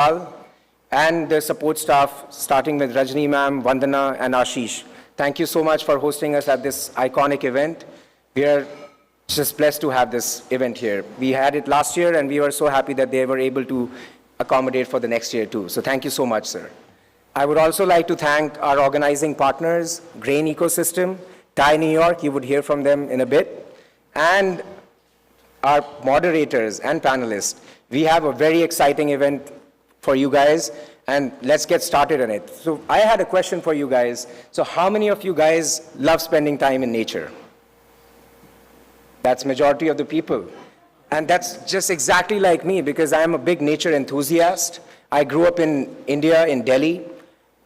and the support staff, starting with Rajni ma'am, Vandana, and Ashish. Thank you so much for hosting us at this iconic event. We are just blessed to have this event here. We had it last year, and we were so happy that they were able to accommodate for the next year too. So thank you so much, sir. I would also like to thank our organizing partners, Grain Ecosystem, TIE New York, you would hear from them in a bit, and our moderators and panelists. We have a very exciting event for you guys, and let's get started on it. So I had a question for you guys. So how many of you guys love spending time in nature? That's majority of the people. And that's just exactly like me, because I am a big nature enthusiast. I grew up in India, in Delhi.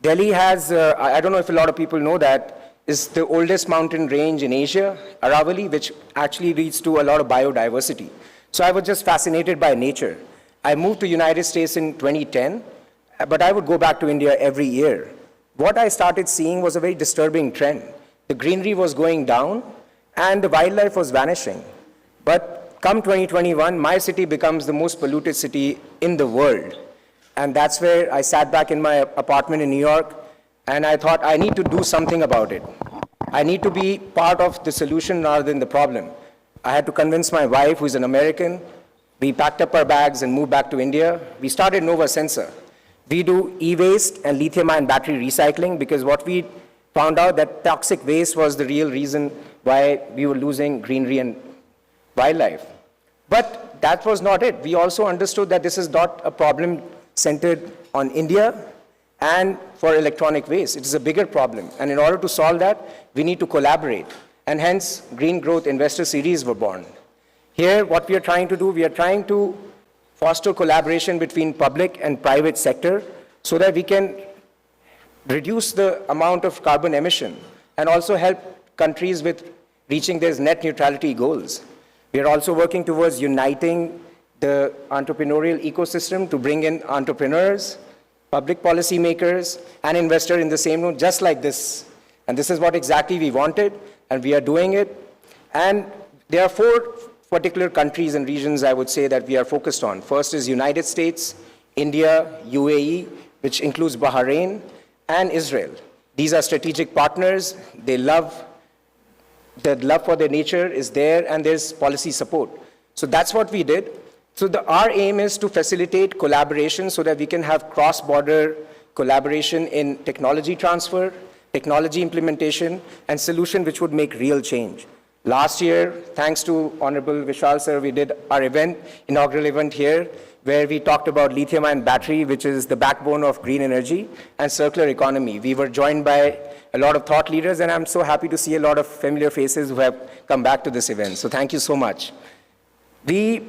Delhi has, I don't know if a lot of people know that, is the oldest mountain range in Asia, Aravalli, which actually leads to a lot of biodiversity. So I was just fascinated by nature. I moved to United States in 2010, but I would go back to India every year. What I started seeing was a very disturbing trend. The greenery was going down, and the wildlife was vanishing. But come 2021, my city becomes the most polluted city in the world. And that's where I sat back in my apartment in New York, and I thought, I need to do something about it. I need to be part of the solution rather than the problem. I had to convince my wife, who's an American. We packed up our bags and moved back to India. We started Nova Sensor. We do e-waste and lithium-ion battery recycling, because what we found out that toxic waste was the real reason why we were losing greenery and wildlife. But that was not it. We also understood that this is not a problem centered on India and for electronic waste. It is a bigger problem. And in order to solve that, we need to collaborate. And hence, Green Growth Investor Series were born. Here, what we are trying to do, we are trying to foster collaboration between public and private sector so that we can reduce the amount of carbon emission and also help countries with reaching their net neutrality goals. We are also working towards uniting the entrepreneurial ecosystem to bring in entrepreneurs, public policy makers, and investors in the same room, just like this. And this is what exactly we wanted, and we are doing it. And there are 4 particular countries and regions, I would say, that we are focused on. First is United States, India, UAE, which includes Bahrain, and Israel. These are strategic partners. The love for their nature is there, and there's policy support. So that's what we did. So our aim is to facilitate collaboration so that we can have cross-border collaboration in technology transfer, technology implementation, and solution which would make real change. Last year, thanks to Honorable Vishal sir, we did our event, inaugural event here, where we talked about lithium-ion battery, which is the backbone of green energy, and circular economy. We were joined by a lot of thought leaders, and I'm so happy to see a lot of familiar faces who have come back to this event. So thank you so much. We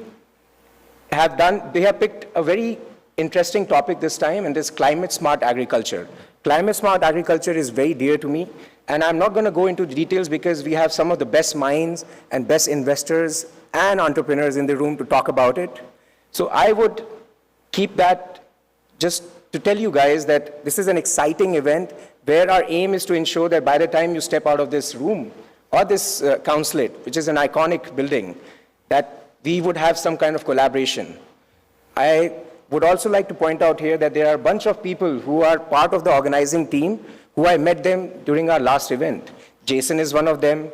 have picked a very interesting topic this time, and this climate smart agriculture. Climate smart agriculture is very dear to me, and I'm not going to go into the details because we have some of the best minds and best investors and entrepreneurs in the room to talk about it. So I would keep that just to tell you guys that this is an exciting event where our aim is to ensure that by the time you step out of this room or this consulate, which is an iconic building, that we would have some kind of collaboration. I would also like to point out here that there are a bunch of people who are part of the organizing team who I met them during our last event. Jason is one of them,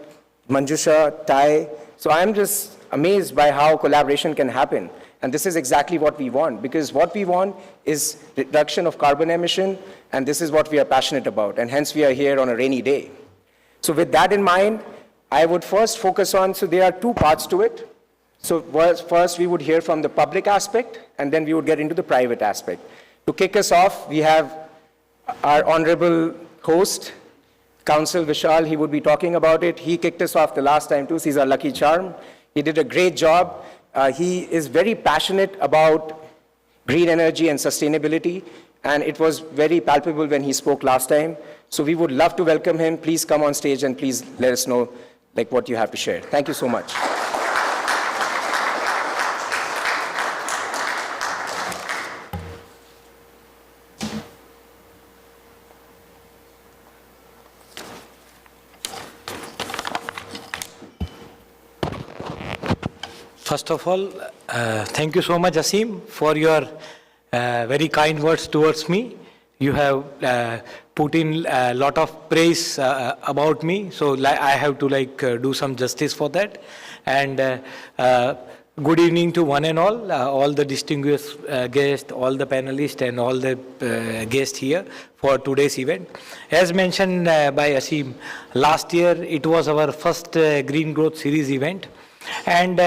Manjusha, Tai. So I'm just amazed by how collaboration can happen. And this is exactly what we want, because what we want is reduction of carbon emission, and this is what we are passionate about, and hence we are here on a rainy day. So with that in mind, I would first focus on, so there are 2 parts to it. So first we would hear from the public aspect, and then we would get into the private aspect. To kick us off, we have our honorable host, Council Vishal. He would be talking about it. He kicked us off the last time too. He's our lucky charm. He did a great job. He is very passionate about green energy and sustainability, and it was very palpable when he spoke last time. So we would love to welcome him. Please come on stage and please let us know what you have to share. Thank you so much. First of all, thank you so much, Asim, for your very kind words towards me. You have put in a lot of praise about me, so I have to do some justice for that. And good evening to one and all the distinguished guests, all the panelists, and all the guests here for today's event. As mentioned by Aseem, last year it was our first Green Growth Series event, and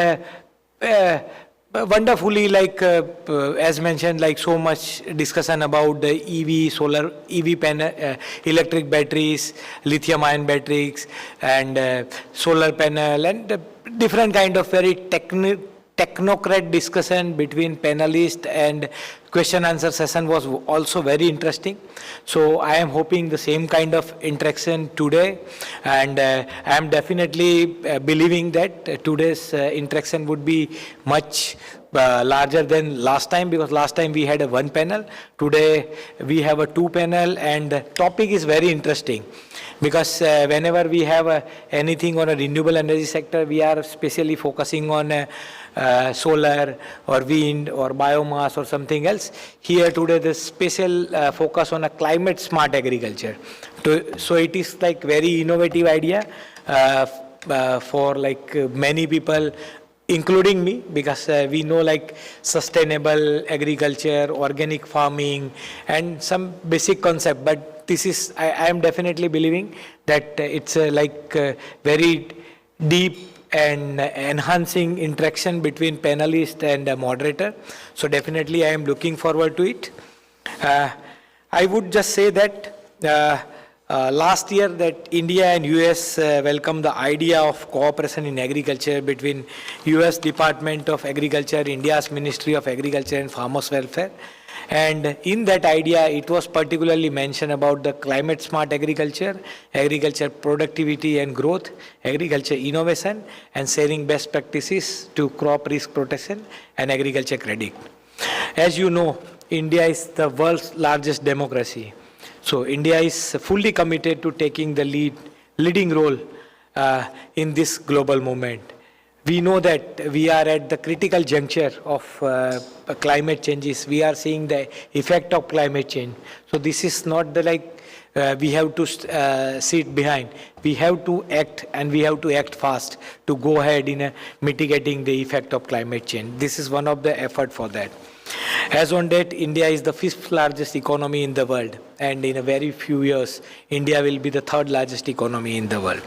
wonderfully, as mentioned, so much discussion about the EV, solar, EV panel, electric batteries, lithium-ion batteries, and solar panel, and different kind of very technocrat discussion between panelists, and question answer session was also very interesting. So I am hoping the same kind of interaction today, and I am definitely believing that today's interaction would be much larger than last time, because last time we had a one panel. Today we have a two panel, and the topic is very interesting, because whenever we have anything on a renewable energy sector, we are especially focusing on solar or wind or biomass or something else. Here today the special focus on a climate smart agriculture. So it is like very innovative idea for many people, including me, because we know sustainable agriculture, organic farming, and some basic concept. But this is, I am definitely believing that it's very deep and enhancing interaction between panelist and moderator. So definitely I am looking forward to it. I would just say that last year that India and US welcomed the idea of cooperation in agriculture between US Department of Agriculture, India's Ministry of Agriculture and Farmers Welfare. And in that idea, it was particularly mentioned about the climate smart agriculture, agriculture productivity and growth, agriculture innovation, and sharing best practices to crop risk protection and agriculture credit. As you know, India is the world's largest democracy. So India is fully committed to taking the leading role in this global movement. We know that we are at the critical juncture of climate changes. We are seeing the effect of climate change. So this is not the we have to sit behind. We have to act, and we have to act fast to go ahead in mitigating the effect of climate change. This is one of the effort for that. As on date, India is the fifth largest economy in the world, and in a very few years, India will be the third largest economy in the world.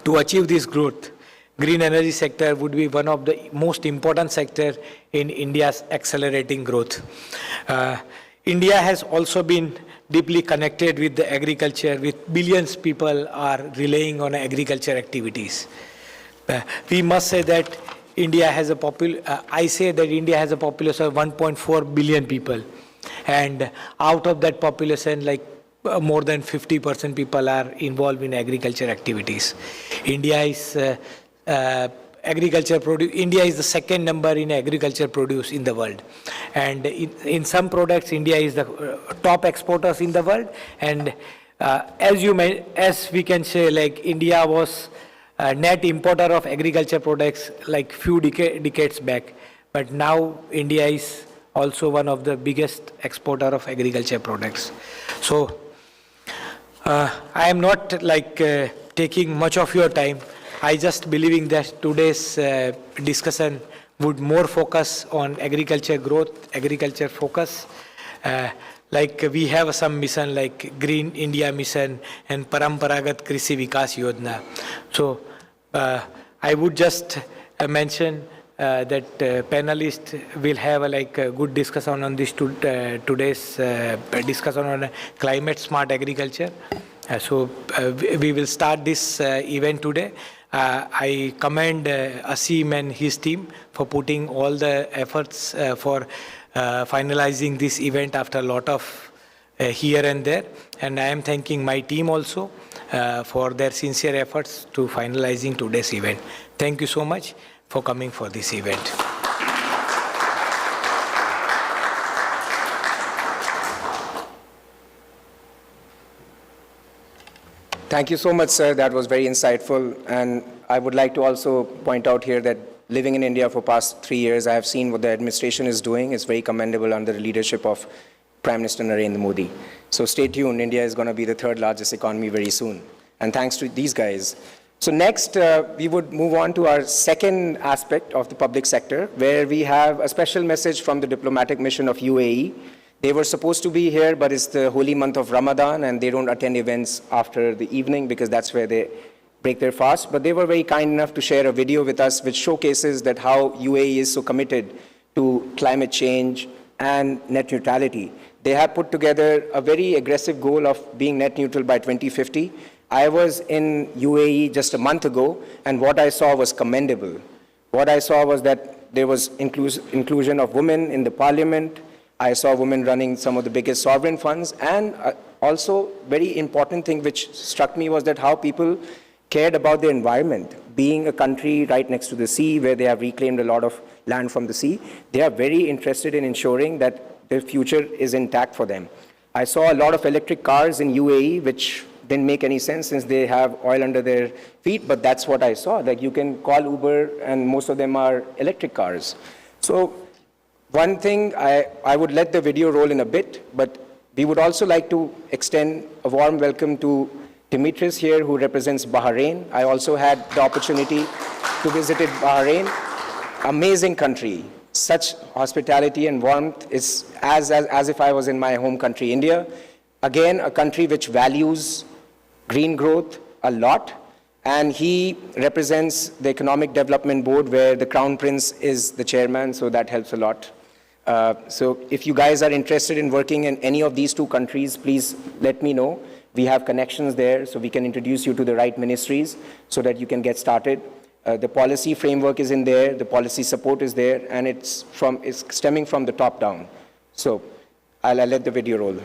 To achieve this growth, green energy sector would be one of the most important sector in India's accelerating growth. India has also been deeply connected with the agriculture, with billions of people are relying on agriculture activities. We must say that India has India has a population of 1.4 billion people, and out of that population, more than 50% people are involved in agriculture activities. India is India is the second number in agriculture produce in the world, and in some products, India is the top exporters in the world. And as we can say, India was a net importer of agriculture products few decades back, but now India is also one of the biggest exporter of agriculture products. So I am not taking much of your time. I just believing that today's discussion would more focus on agriculture growth, agriculture focus. We have some mission like Green India Mission and Paramparagat Krishi Vikas Yojana. So I would just mention that panelists will have a good discussion on this today's discussion on climate smart agriculture. So we will start this event today. I commend Aseem and his team for putting all the efforts for finalizing this event after a lot of here and there. And I am thanking my team also for their sincere efforts to finalizing today's event. Thank you so much for coming for this event. Thank you so much, sir. That was very insightful. And I would like to also point out here that living in India for past 3 years, I have seen what the administration is doing. It's very commendable under the leadership of Prime Minister Narendra Modi. So stay tuned. India is going to be the third largest economy very soon. And thanks to these guys. So next, we would move on to our second aspect of the public sector, where we have a special message from the diplomatic mission of UAE. They were supposed to be here, but it's the holy month of Ramadan, and they don't attend events after the evening because that's where they break their fast. But they were very kind enough to share a video with us which showcases that how UAE is so committed to climate change and net neutrality. They have put together a very aggressive goal of being net neutral by 2050. I was in UAE just a month ago, and what I saw was commendable. What I saw was that there was inclusion of women in the parliament. I saw women running some of the biggest sovereign funds, and also very important thing which struck me was that how people cared about the environment. Being a country right next to the sea where they have reclaimed a lot of land from the sea, they are very interested in ensuring that their future is intact for them. I saw a lot of electric cars in UAE, which didn't make any sense since they have oil under their feet, but that's what I saw. Like you can call Uber and most of them are electric cars. So one thing, I would let the video roll in a bit, but we would also like to extend a warm welcome to Dimitris here, who represents Bahrain. I also had the opportunity to visit Bahrain. Amazing country. Such hospitality and warmth is as if I was in my home country, India. Again, a country which values green growth a lot. And he represents the Economic Development Board, where the Crown Prince is the chairman, so that helps a lot. So if you guys are interested in working in any of these two countries, please let me know. We have connections there, so we can introduce you to the right ministries so that you can get started. The policy framework is in there, the policy support is there, and it's stemming from the top down. So I'll let the video roll.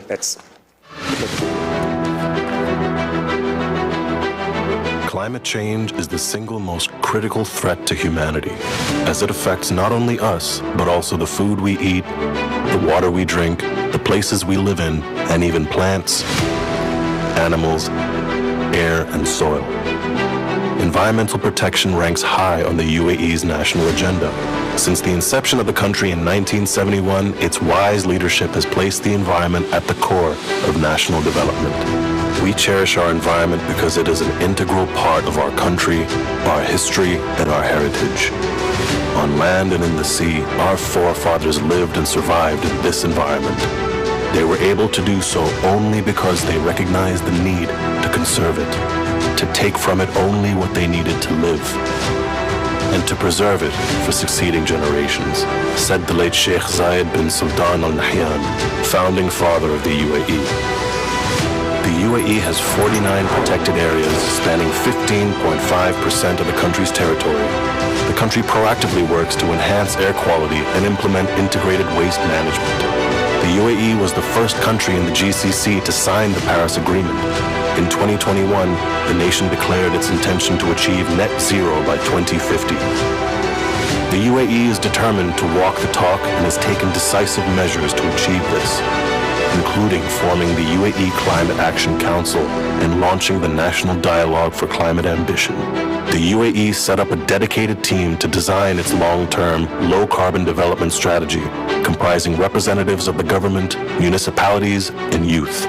Climate change is the single most critical threat to humanity, as it affects not only us, but also the food we eat, the water we drink, the places we live in, and even plants, animals, air, and soil. Environmental protection ranks high on the UAE's national agenda. Since the inception of the country in 1971, its wise leadership has placed the environment at the core of national development. We cherish our environment because it is an integral part of our country, our history, and our heritage. On land and in the sea, our forefathers lived and survived in this environment. They were able to do so only because they recognized the need to conserve it, to take from it only what they needed to live, and to preserve it for succeeding generations, said the late Sheikh Zayed bin Sultan Al Nahyan, founding father of the UAE. The UAE has 49 protected areas spanning 15.5% of the country's territory. The country proactively works to enhance air quality and implement integrated waste management. The UAE was the first country in the GCC to sign the Paris Agreement. In 2021, the nation declared its intention to achieve net zero by 2050. The UAE is determined to walk the talk and has taken decisive measures to achieve this, including forming the UAE Climate Action Council and launching the National Dialogue for Climate Ambition. The UAE set up a dedicated team to design its long-term, low-carbon development strategy, comprising representatives of the government, municipalities, and youth.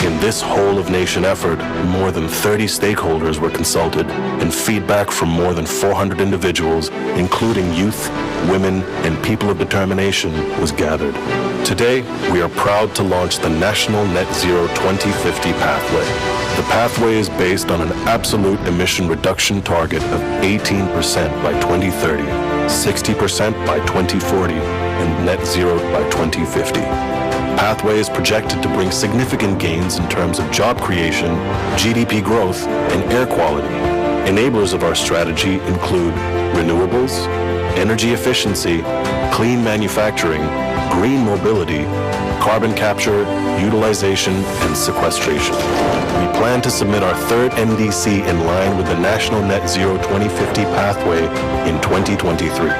In this whole-of-nation effort, more than 30 stakeholders were consulted, and feedback from more than 400 individuals, including youth, women, and people of determination, was gathered. Today, we are proud to launch the National Net Zero 2050 Pathway. The pathway is based on an absolute emission reduction target of 18% by 2030, 60% by 2040, and net zero by 2050. Pathway is projected to bring significant gains in terms of job creation, GDP growth, and air quality. Enablers of our strategy include renewables, energy efficiency, clean manufacturing, green mobility, carbon capture, utilization, and sequestration. We plan to submit our third NDC in line with the National Net Zero 2050 pathway in 2023.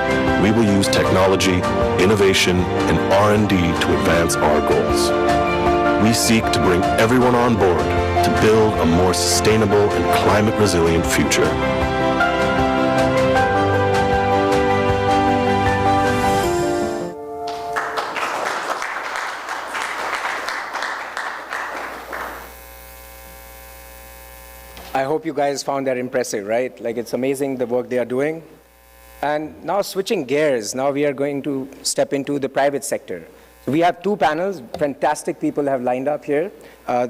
We will use technology, innovation, and R&D to advance our goals. We seek to bring everyone on board to build a more sustainable and climate-resilient future. I hope you guys found that impressive, right? Like, it's amazing the work they are doing. And now switching gears, now we are going to step into the private sector. So we have two panels, fantastic people have lined up here.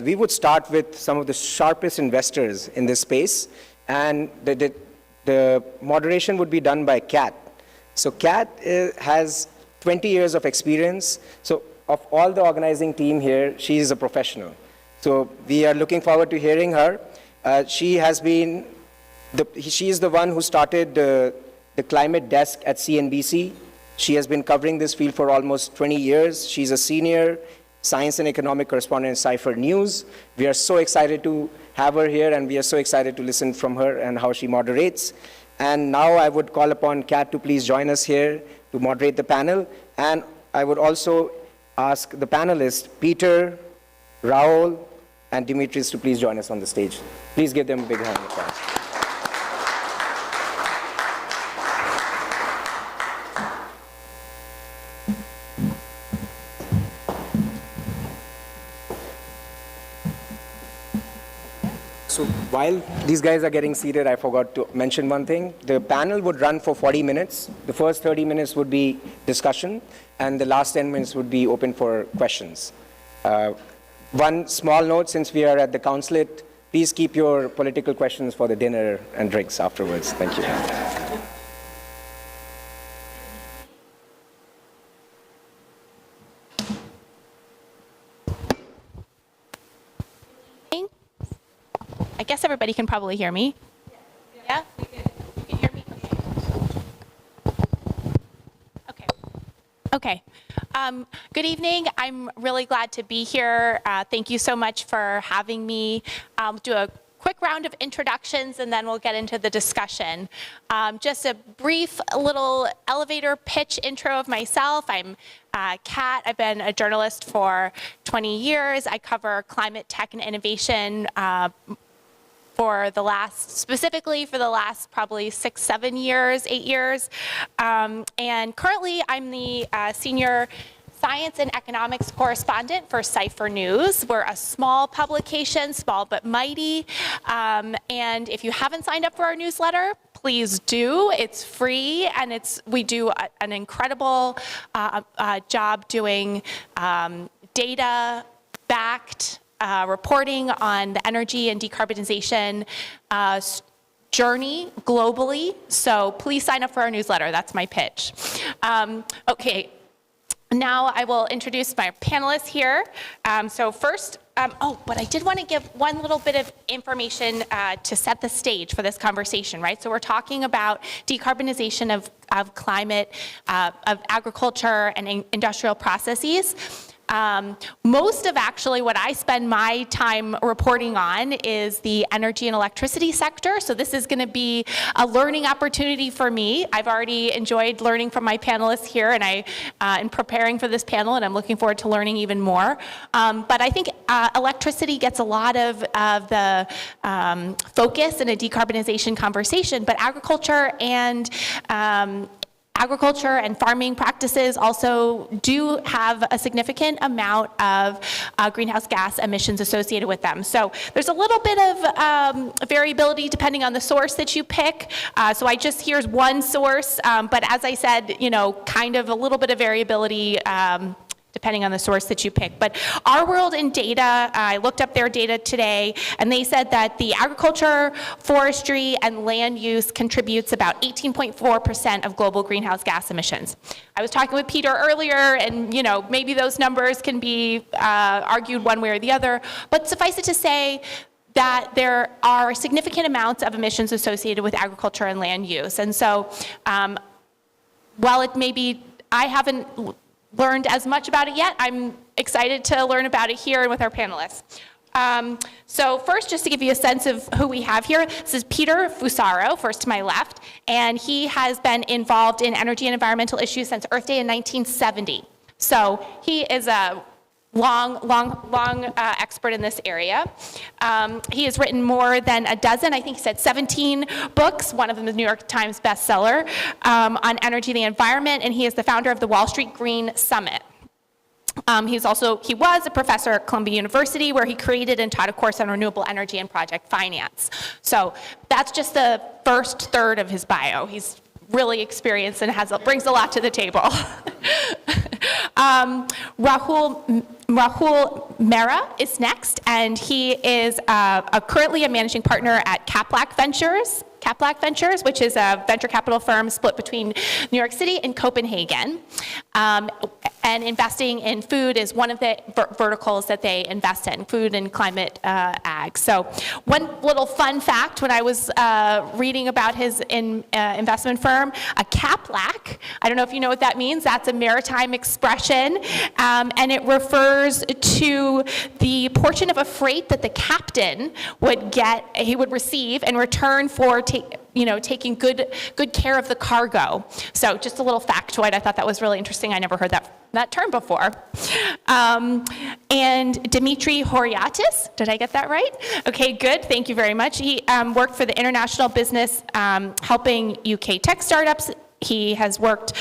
We would start with some of the sharpest investors in this space, and the moderation would be done by Kat. So Kat has 20 years of experience. So of all the organizing team here, she is a professional. So we are looking forward to hearing her. She is the one who started the climate desk at CNBC. She has been covering this field for almost 20 years. She's a senior science and economic correspondent at Cipher News. We are so excited to have her here, and we are so excited to listen from her and how she moderates. And now I would call upon Kat to please join us here to moderate the panel. And I would also ask the panelists, Peter, Rahul, and Dimitris, to please join us on the stage. Please give them a big hand of applause. So while these guys are getting seated, I forgot to mention one thing. The panel would run for 40 minutes. The first 30 minutes would be discussion, and the last 10 minutes would be open for questions. One small note, since we are at the consulate, please keep your political questions for the dinner and drinks afterwards. Thank you. I guess everybody can probably hear me. Yeah? You can hear me? Okay. Okay. Good evening. I'm really glad to be here. Thank you so much for having me. I'll do a quick round of introductions, and then we'll get into the discussion. Just a brief little elevator pitch intro of myself. I'm Kat. I've been a journalist for 20 years. I cover climate tech and innovation specifically for the last probably 6, 7 years, 8 years. And currently I'm the senior science and economics correspondent for Cipher News. We're a small publication, small but mighty. And if you haven't signed up for our newsletter, please do. It's free, and we do an incredible job doing data-backed reporting on the energy and decarbonization journey globally. So please sign up for our newsletter. That's my pitch. Okay. Now I will introduce my panelists here. So first, but I did want to give one little bit of information to set the stage for this conversation, right? So we're talking about decarbonization of climate, of agriculture and industrial processes. Most of actually what I spend my time reporting on is the energy and electricity sector. So this is going to be a learning opportunity for me. I've already enjoyed learning from my panelists here, and in preparing for this panel, and I'm looking forward to learning even more. But I think electricity gets a lot of the focus in a decarbonization conversation, but agriculture and farming practices also do have a significant amount of greenhouse gas emissions associated with them. So there's a little bit of variability depending on the source that you pick. So here's one source, but as I said, kind of a little bit of variability depending on the source that you pick. But Our World in Data, I looked up their data today, and they said that the agriculture, forestry, and land use contributes about 18.4% of global greenhouse gas emissions. I was talking with Peter earlier, and maybe those numbers can be argued one way or the other, but suffice it to say that there are significant amounts of emissions associated with agriculture and land use. And so while it may be, I haven't learned as much about it yet, I'm excited to learn about it here and with our panelists. So first, just to give you a sense of who we have here, this is Peter Fusaro, first to my left, and he has been involved in energy and environmental issues since Earth Day in 1970. So he is a long expert in this area. He has written more than a dozen, I think he said 17 books, one of them is New York Times bestseller, on energy and the environment, and he is the founder of the Wall Street Green Summit. He was a professor at Columbia University, where he created and taught a course on renewable energy and project finance. So that's just the first third of his bio. He's really experienced and brings a lot to the table. Rahul Mehra is next, and he is currently a managing partner at Caplac Ventures, which is a venture capital firm split between New York City and Copenhagen. And investing in food is one of the verticals that they invest in, food and climate ag. So one little fun fact, when I was reading about his investment firm, a Caplac, I don't know if you know what that means, that's a maritime expression, and it refers to the portion of a freight that the captain would receive in return for taking good care of the cargo. So just a little factoid. I thought that was really interesting. I never heard that term before. And Dimitri Horiatis, did I get that right? Okay, good. Thank you very much. He worked for the international business, helping UK tech startups. He has worked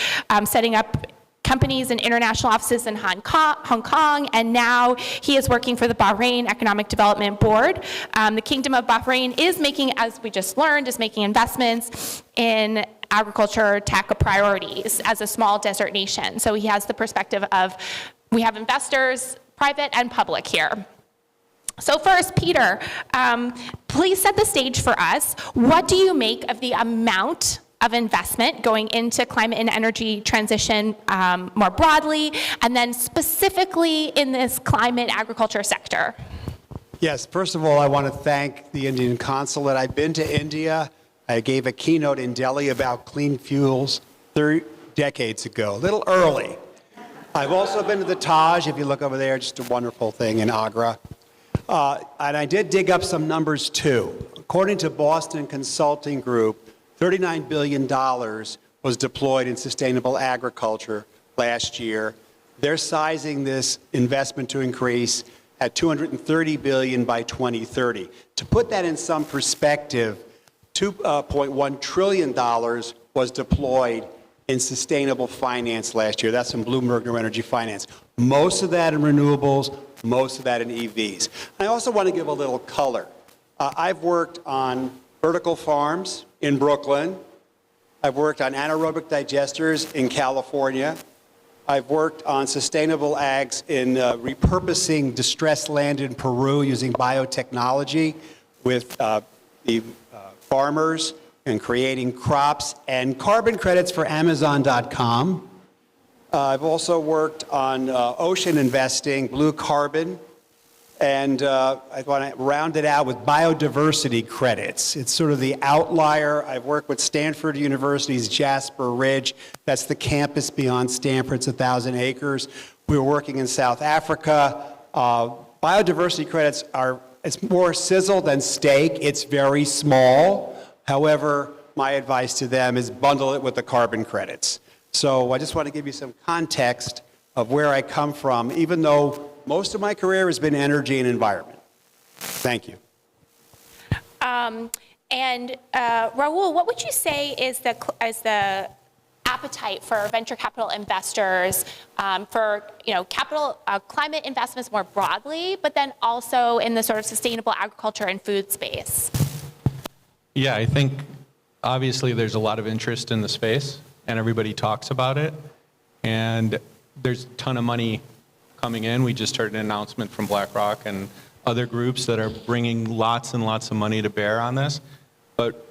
setting up companies and international offices in Hong Kong, and now he is working for the Bahrain Economic Development Board. The Kingdom of Bahrain is making, as we just learned, investments in agriculture tech priorities as a small desert nation. So he has the perspective of, we have investors, private and public here. So first, Peter, please set the stage for us. What do you make of the amount of investment going into climate and energy transition more broadly, and then specifically in this climate agriculture sector? Yes, first of all, I want to thank the Indian consulate. I've been to India. I gave a keynote in Delhi about clean fuels 30 decades ago, a little early. I've also been to the Taj, if you look over there, just a wonderful thing in Agra. And I did dig up some numbers too. According to Boston Consulting Group, $39 billion was deployed in sustainable agriculture last year. They're sizing this investment to increase at $230 billion by 2030. To put that in some perspective, $2.1 trillion was deployed in sustainable finance last year. That's from Bloomberg New Energy Finance. Most of that in renewables, most of that in EVs. I also want to give a little color. I've worked on vertical farms in Brooklyn. I've worked on anaerobic digesters in California. I've worked on sustainable ags in repurposing distressed land in Peru using biotechnology with the farmers and creating crops and carbon credits for Amazon.com. I've also worked on ocean investing, blue carbon, and I want to round it out with biodiversity credits. It's sort of the outlier. I've worked with Stanford University's Jasper Ridge. That's the campus beyond Stanford. It's 1,000 acres. We were working in South Africa. Biodiversity credits it's more sizzle than steak. It's very small. However, my advice to them is bundle it with the carbon credits. So I just want to give you some context of where I come from, even though most of my career has been energy and environment. Thank you. Rahul, what would you say is the appetite for venture capital investors for climate investments more broadly, but then also in the sort of sustainable agriculture and food space? Yeah, I think obviously there's a lot of interest in the space, and everybody talks about it, and there's a ton of money coming in. We just heard an announcement from BlackRock and other groups that are bringing lots and lots of money to bear on this. But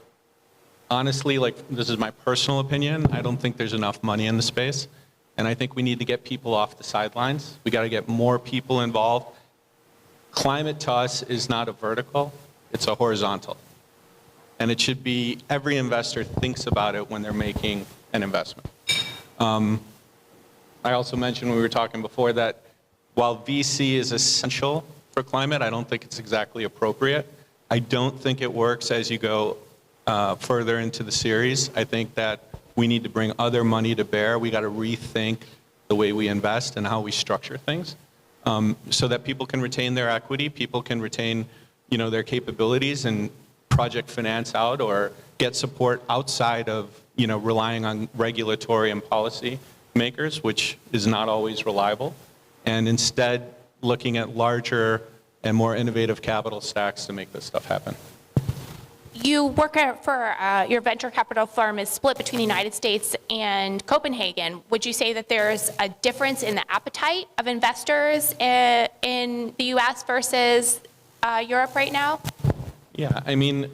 honestly, this is my personal opinion, I don't think there's enough money in the space. And I think we need to get people off the sidelines. We got to get more people involved. Climate to us is not a vertical, it's a horizontal. And it should be, every investor thinks about it when they're making an investment. I also mentioned when we were talking before that while VC is essential for climate, I don't think it's exactly appropriate. I don't think it works as you go further into the series. I think that we need to bring other money to bear. We got to rethink the way we invest and how we structure things so that people can retain their equity, people can retain their capabilities and project finance out or get support outside of relying on regulatory and policy makers, which is not always reliable. and instead looking at larger and more innovative capital stacks to make this stuff happen. You work for your venture capital firm is split between the United States and Copenhagen. Would you say that there's a difference in the appetite of investors in the U.S. versus Europe right now? Yeah, I mean,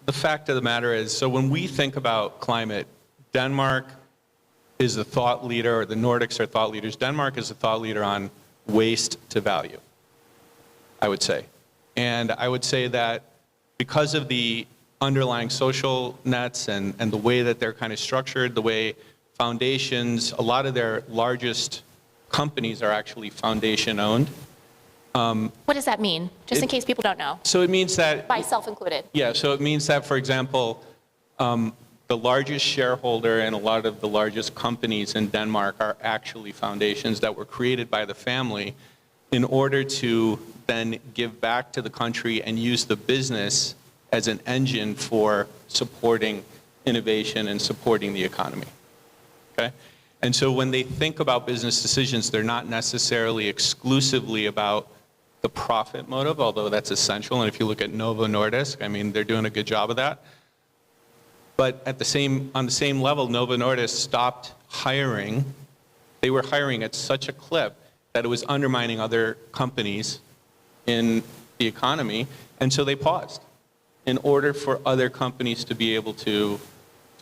the fact of the matter is, so when we think about climate, Denmark is the thought leader, or the Nordics are thought leaders. Denmark is a thought leader on waste to value, I would say. And I would say that because of the underlying social nets and the way that they're kind of structured, the way foundations, a lot of their largest companies are actually foundation owned. What does that mean? Just in case people don't know. So it means that, Myself included. yeah, so it means that, for example, the largest shareholder in a lot of the largest companies in Denmark are actually foundations that were created by the family in order to then give back to the country and use the business as an engine for supporting innovation and supporting the economy. Okay? And so when they think about business decisions, they're not necessarily exclusively about the profit motive, although that's essential. And if you look at Novo Nordisk, I mean, they're doing a good job of that. But on the same level, Novo Nordisk stopped hiring. They were hiring at such a clip that it was undermining other companies in the economy, and so they paused in order for other companies to be able to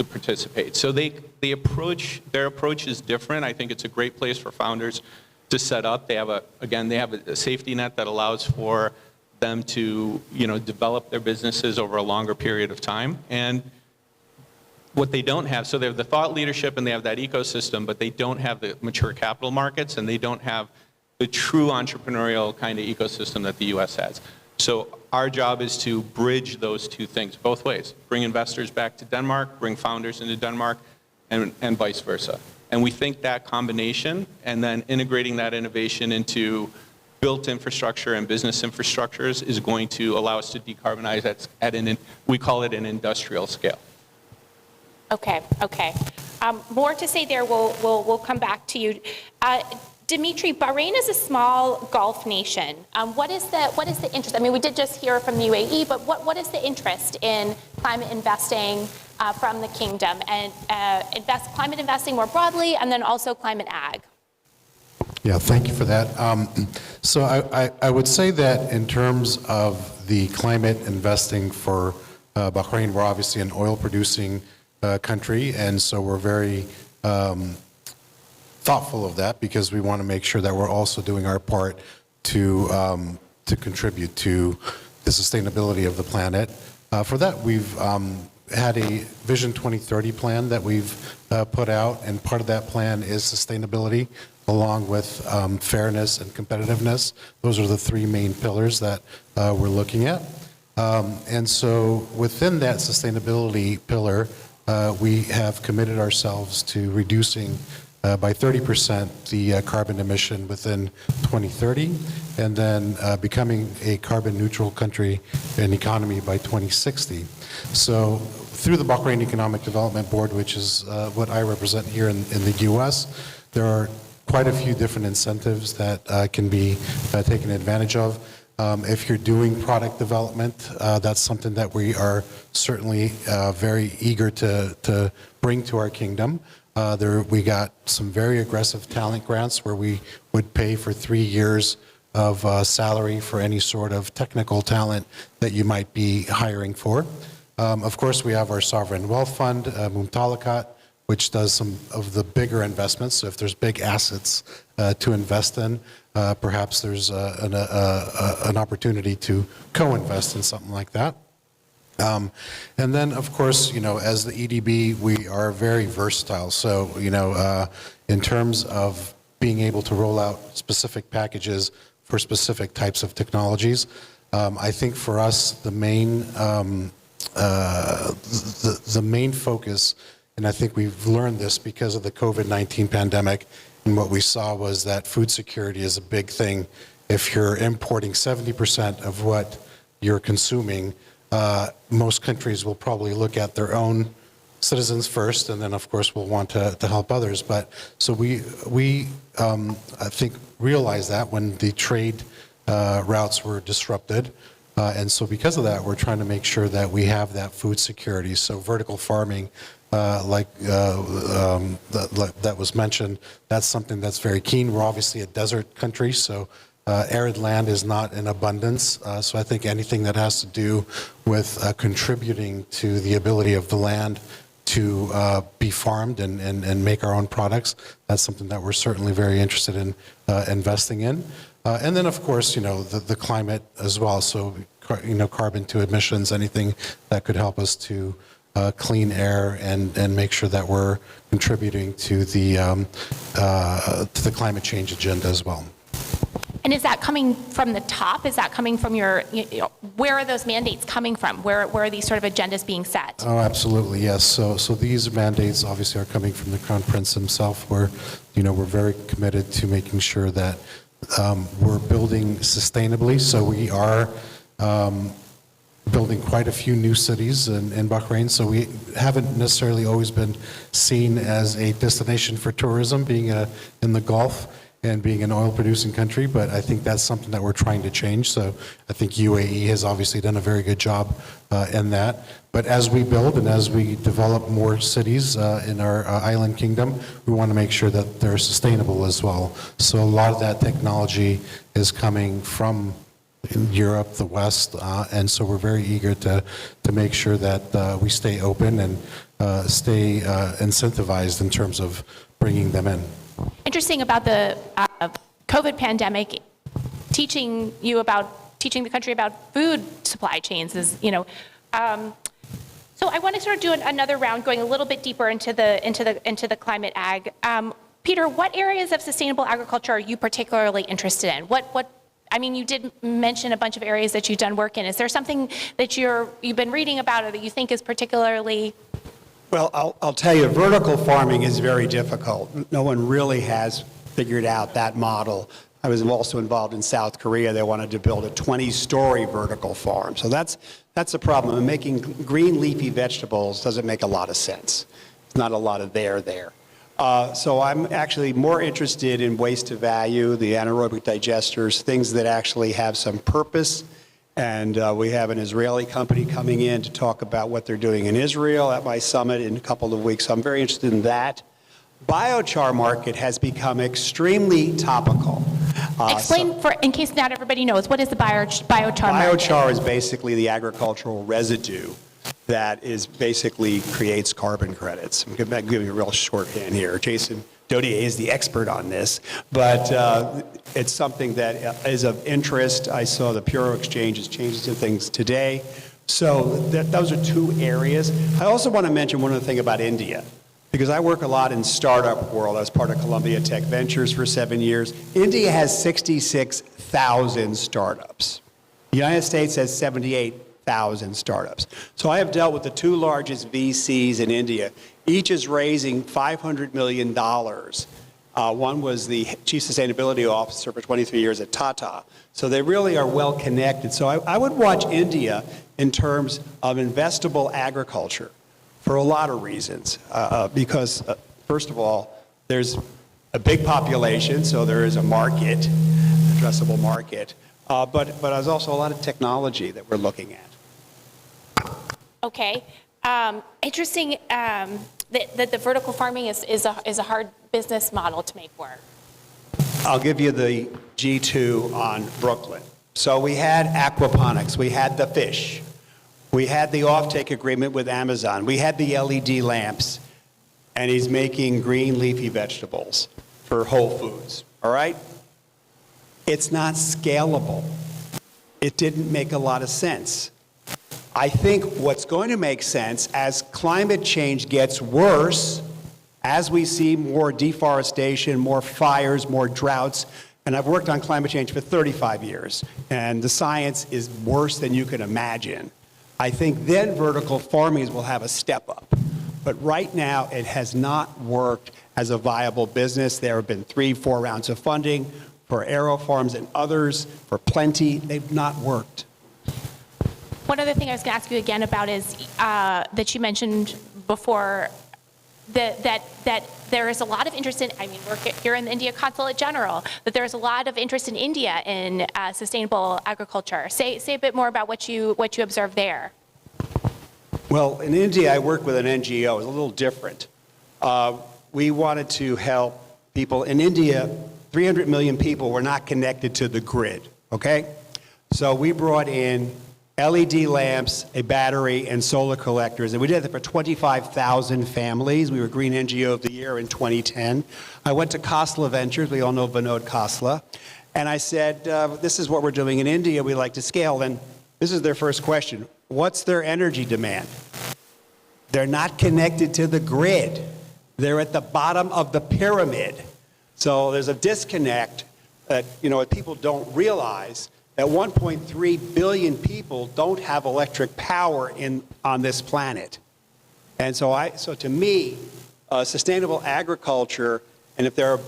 participate. So their approach is different. I think it's a great place for founders to set up. They have a safety net that allows for them to, develop their businesses over a longer period of time. And what they don't have, so they have the thought leadership and they have that ecosystem, but they don't have the mature capital markets and they don't have the true entrepreneurial kind of ecosystem that the US has. So our job is to bridge those two things both ways. Bring investors back to Denmark, bring founders into Denmark, and vice versa. And we think that combination and then integrating that innovation into built infrastructure and business infrastructures is going to allow us to decarbonize we call it an industrial scale. Okay. More to say there. We'll come back to you. Dimitri, Bahrain is a small Gulf nation. What is the interest? I mean, we did just hear from the UAE, but what is the interest in climate investing from the kingdom and climate investing more broadly, and then also climate ag? Yeah, thank you for that. So I would say that in terms of the climate investing for Bahrain, we're obviously an oil-producing country, and so we're very thoughtful of that because we want to make sure that we're also doing our part to contribute to the sustainability of the planet. For that, we've had a Vision 2030 plan that we've put out, and part of that plan is sustainability along with fairness and competitiveness. Those are the three main pillars that we're looking at. And so within that sustainability pillar, we have committed ourselves to reducing by 30% the carbon emission within 2030, and then becoming a carbon neutral country and economy by 2060. So through the Bahrain Economic Development Board, which is what I represent here in the US, there are quite a few different incentives that can be taken advantage of. If you're doing product development, that's something that we are certainly very eager to bring to our kingdom. We got some very aggressive talent grants where we would pay for 3 years of salary for any sort of technical talent that you might be hiring for. Of course, we have our Sovereign Wealth Fund, Mumtalakat, which does some of the bigger investments. So if there's big assets to invest in, perhaps there's an opportunity to co-invest in something like that. And then, of course, as the EDB, we are very versatile. So, in terms of being able to roll out specific packages for specific types of technologies, I think for us the main focus, and I think we've learned this because of the COVID-19 pandemic, and what we saw was that food security is a big thing. If you're importing 70% of what you're consuming, most countries will probably look at their own citizens first, and then, of course, we'll want to help others. But, so we I think, realized that when the trade routes were disrupted. And so because of that, we're trying to make sure that we have that food security. So vertical farming, that was mentioned, that's something that's very keen. We're obviously a desert country, so arid land is not in abundance. So I think anything that has to do with contributing to the ability of the land to be farmed and make our own products, that's something that we're certainly very interested in investing in. And then, of course, the climate as well. So, carbon to emissions, anything that could help us to clean air and make sure that we're contributing to the climate change agenda as well. And is that coming from the top? Is that coming from where are those mandates coming from? Where are these sort of agendas being set? Oh, absolutely, yes. So these mandates obviously are coming from the Crown Prince himself, where, we're very committed to making sure that we're building sustainably. So we are building quite a few new cities in Bahrain. So we haven't necessarily always been seen as a destination for tourism, being in the Gulf and being an oil-producing country, but I think that's something that we're trying to change. So I think UAE has obviously done a very good job in that. But as we build and as we develop more cities in our island kingdom, we want to make sure that they're sustainable as well. So a lot of that technology is coming from Europe, the West, and so we're very eager to make sure that we stay open and stay incentivized in terms of bringing them in. Interesting about the COVID pandemic, teaching the country about food supply chains is, so I want to sort of do another round, going a little bit deeper into the climate ag. Peter, what areas of sustainable agriculture are you particularly interested in? You did mention a bunch of areas that you've done work in. Is there something that you've been reading about or that you think is particularly? Well, I'll tell you, vertical farming is very difficult. No one really has figured out that model. I was also involved in South Korea. They wanted to build a 20-story vertical farm. So that's the problem. And making green leafy vegetables doesn't make a lot of sense. There's not a lot of there. So I'm actually more interested in waste to value, the anaerobic digesters, things that actually have some purpose. And we have an Israeli company coming in to talk about what they're doing in Israel at my summit in a couple of weeks. So I'm very interested in that. Biochar market has become extremely topical. Explain, in case not everybody knows, what is the biochar market? Biochar is basically the agricultural residue that basically creates carbon credits. I'm giving you a real shorthand here. Jason Dodier is the expert on this, but it's something that is of interest. I saw the Puro Exchange is changing some things today. So those are two areas. I also want to mention one other thing about India, because I work a lot in startup world. I was part of Columbia Tech Ventures for 7 years. India has 66,000 startups. The United States has 78,000 startups. So I have dealt with the two largest VCs in India. Each is raising $500 million. One was the chief sustainability officer for 23 years at Tata. So they really are well connected. So I would watch India in terms of investable agriculture for a lot of reasons. Because, first of all, there's a big population, so there is a market, addressable market. But there's also a lot of technology that we're looking at. Okay. Interesting that the vertical farming is a hard business model to make work. I'll give you the G2 on Brooklyn. So we had aquaponics, we had the fish, we had the offtake agreement with Amazon, we had the LED lamps, and he's making green leafy vegetables for Whole Foods, all right? It's not scalable. It didn't make a lot of sense. I think what's going to make sense as climate change gets worse, as we see more deforestation, more fires, more droughts, and I've worked on climate change for 35 years, and the science is worse than you can imagine. I think then vertical farming will have a step up. But right now, it has not worked as a viable business. There have been 3-4 rounds of funding for AeroFarms and others, for Plenty. They've not worked. One other thing I was going to ask you again about is that you mentioned before that there is a lot of interest in, I mean, we're here in the India Consulate General, that there's a lot of interest in India in sustainable agriculture. Say a bit more about what you observe there. Well, in India, I work with an NGO. It's a little different. We wanted to help people. In India, 300 million people were not connected to the grid, okay? So we brought in LED lamps, a battery, and solar collectors, and we did that for 25,000 families. We were Green NGO of the Year in 2010. I went to Khosla Ventures, we all know Vinod Khosla, and I said, this is what we're doing in India, we like to scale. And this is their first question: what's their energy demand? They're not connected to the grid. They're at the bottom of the pyramid. So there's a disconnect that, people don't realize that 1.3 billion people don't have electric power on this planet. And so to me, sustainable agriculture, and if there are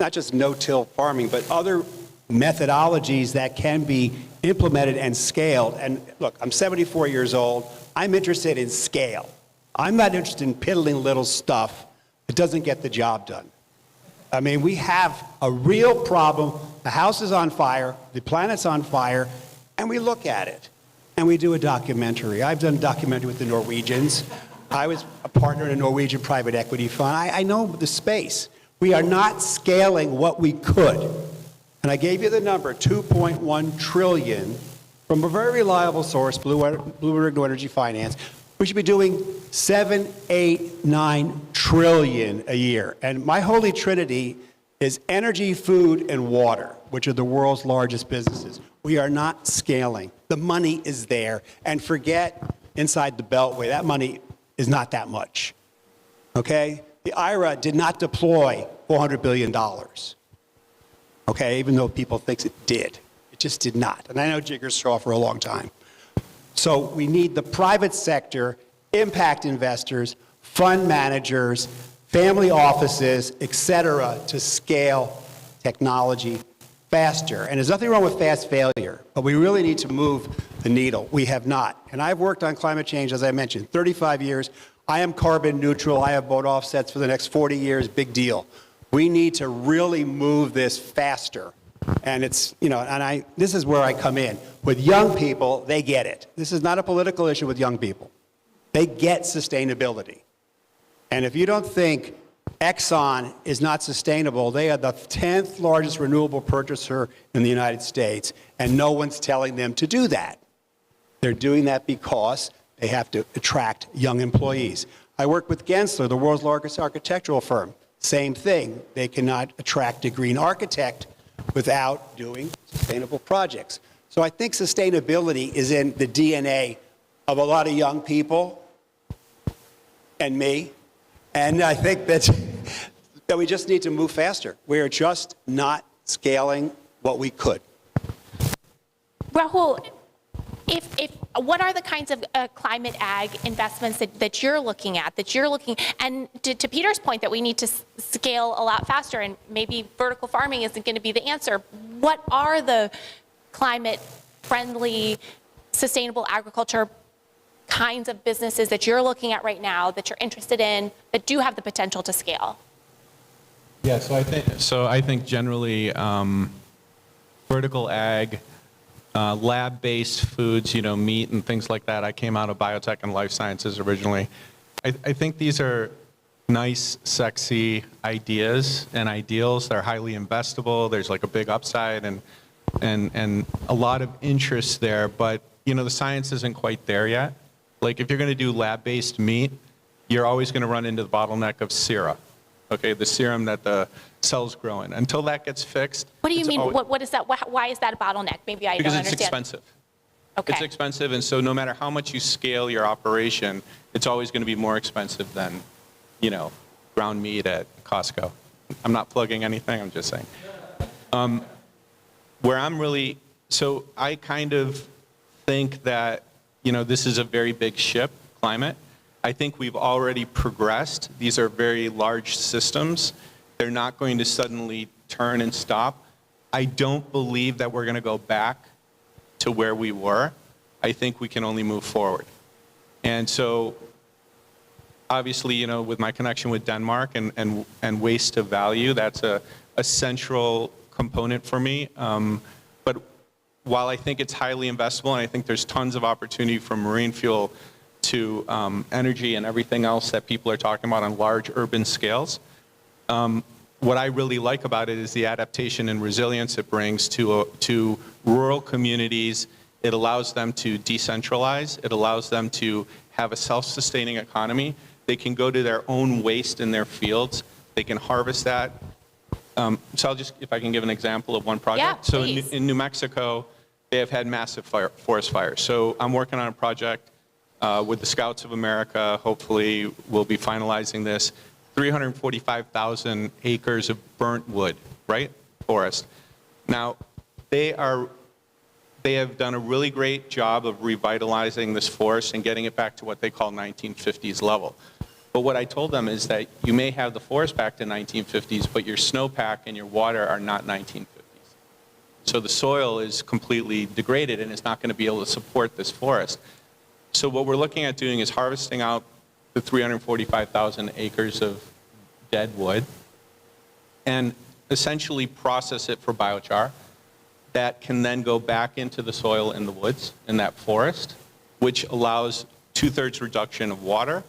not just no-till farming, but other methodologies that can be implemented and scaled. And look, I'm 74 years old. I'm interested in scale. I'm not interested in piddling little stuff that doesn't get the job done. I mean, we have a real problem. The house is on fire, the planet's on fire, and we look at it. And we do a documentary. I've done a documentary with the Norwegians. I was a partner in a Norwegian private equity fund. I know the space. We are not scaling what we could. And I gave you the number, 2.1 trillion, from a very reliable source, Bloomberg New Energy Finance. We should be doing 7, 8, 9 trillion a year. And my holy trinity is energy, food, and water, which are the world's largest businesses. We are not scaling. The money is there. And forget inside the Beltway, that money is not that much. Okay? The IRA did not deploy $400 billion. Okay? Even though people think it did. It just did not. And I know Jigar Straw for a long time. So we need the private sector, impact investors, fund managers, family offices, et cetera, to scale technology faster. And there's nothing wrong with fast failure, but we really need to move the needle. We have not. And I've worked on climate change, as I mentioned, 35 years. I am carbon neutral. I have bought offsets for the next 40 years. Big deal. We need to really move this faster. And it's, this is where I come in. With young people, they get it. This is not a political issue with young people. They get sustainability. And if you don't think Exxon is not sustainable, they are the 10th largest renewable purchaser in the United States, and no one's telling them to do that. They're doing that because they have to attract young employees. I work with Gensler, the world's largest architectural firm. Same thing. They cannot attract a green architect without doing sustainable projects. So I think sustainability is in the DNA of a lot of young people and me. And I think that we just need to move faster. We're just not scaling what we could. Rahul, what are the kinds of climate ag investments that you're looking at, and to Peter's point that we need to scale a lot faster, and maybe vertical farming isn't going to be the answer. What are the climate-friendly, sustainable agriculture kinds of businesses that you're looking at right now, that you're interested in, that do have the potential to scale? Yeah, so I think generally vertical ag, lab-based foods, meat and things like that. I came out of biotech and life sciences originally. I think these are nice, sexy ideas and ideals. They're highly investable. There's like a big upside and a lot of interest there. But the science isn't quite there yet. Like if you're going to do lab-based meat, you're always going to run into the bottleneck of sera. Okay, the serum that the cells grow in. Until that gets fixed. What do you mean? What is that? Why is that a bottleneck? Maybe I don't understand. Because it's expensive. Okay. It's expensive, and so no matter how much you scale your operation, it's always going to be more expensive than, ground meat at Costco. I'm not plugging anything. I'm just saying. So I kind of think that, this is a very big ship, climate. I think we've already progressed. These are very large systems. They're not going to suddenly turn and stop. I don't believe that we're going to go back to where we were. I think we can only move forward. And so obviously, you know, with my connection with Denmark and waste to value, that's a central component for me. But while I think it's highly investable, and I think there's tons of opportunity from marine fuel to energy and everything else that people are talking about on large urban scales, what I really like about it is the adaptation and resilience it brings to rural communities. It allows them to decentralize. It allows them to have a self-sustaining economy. They can go to their own waste in their fields. They can harvest that. So I'll just, if I can give an example of one project. Yeah, so please. in New Mexico, they have had massive forest fires. So I'm working on a project with the Scouts of America. Hopefully, we'll be finalizing this. 345,000 acres of burnt wood, right? Forest. Now, they have done a really great job of revitalizing this forest and getting it back to what they call 1950s level. But what I told them is that you may have the forest back to 1950s, but your snowpack and your water are not 1950s. So the soil is completely degraded and it's not going to be able to support this forest. So what we're looking at doing is harvesting out the 345,000 acres of dead wood and essentially process it for biochar that can then go back into the soil in the woods, in that forest, which allows 2/3 reduction of water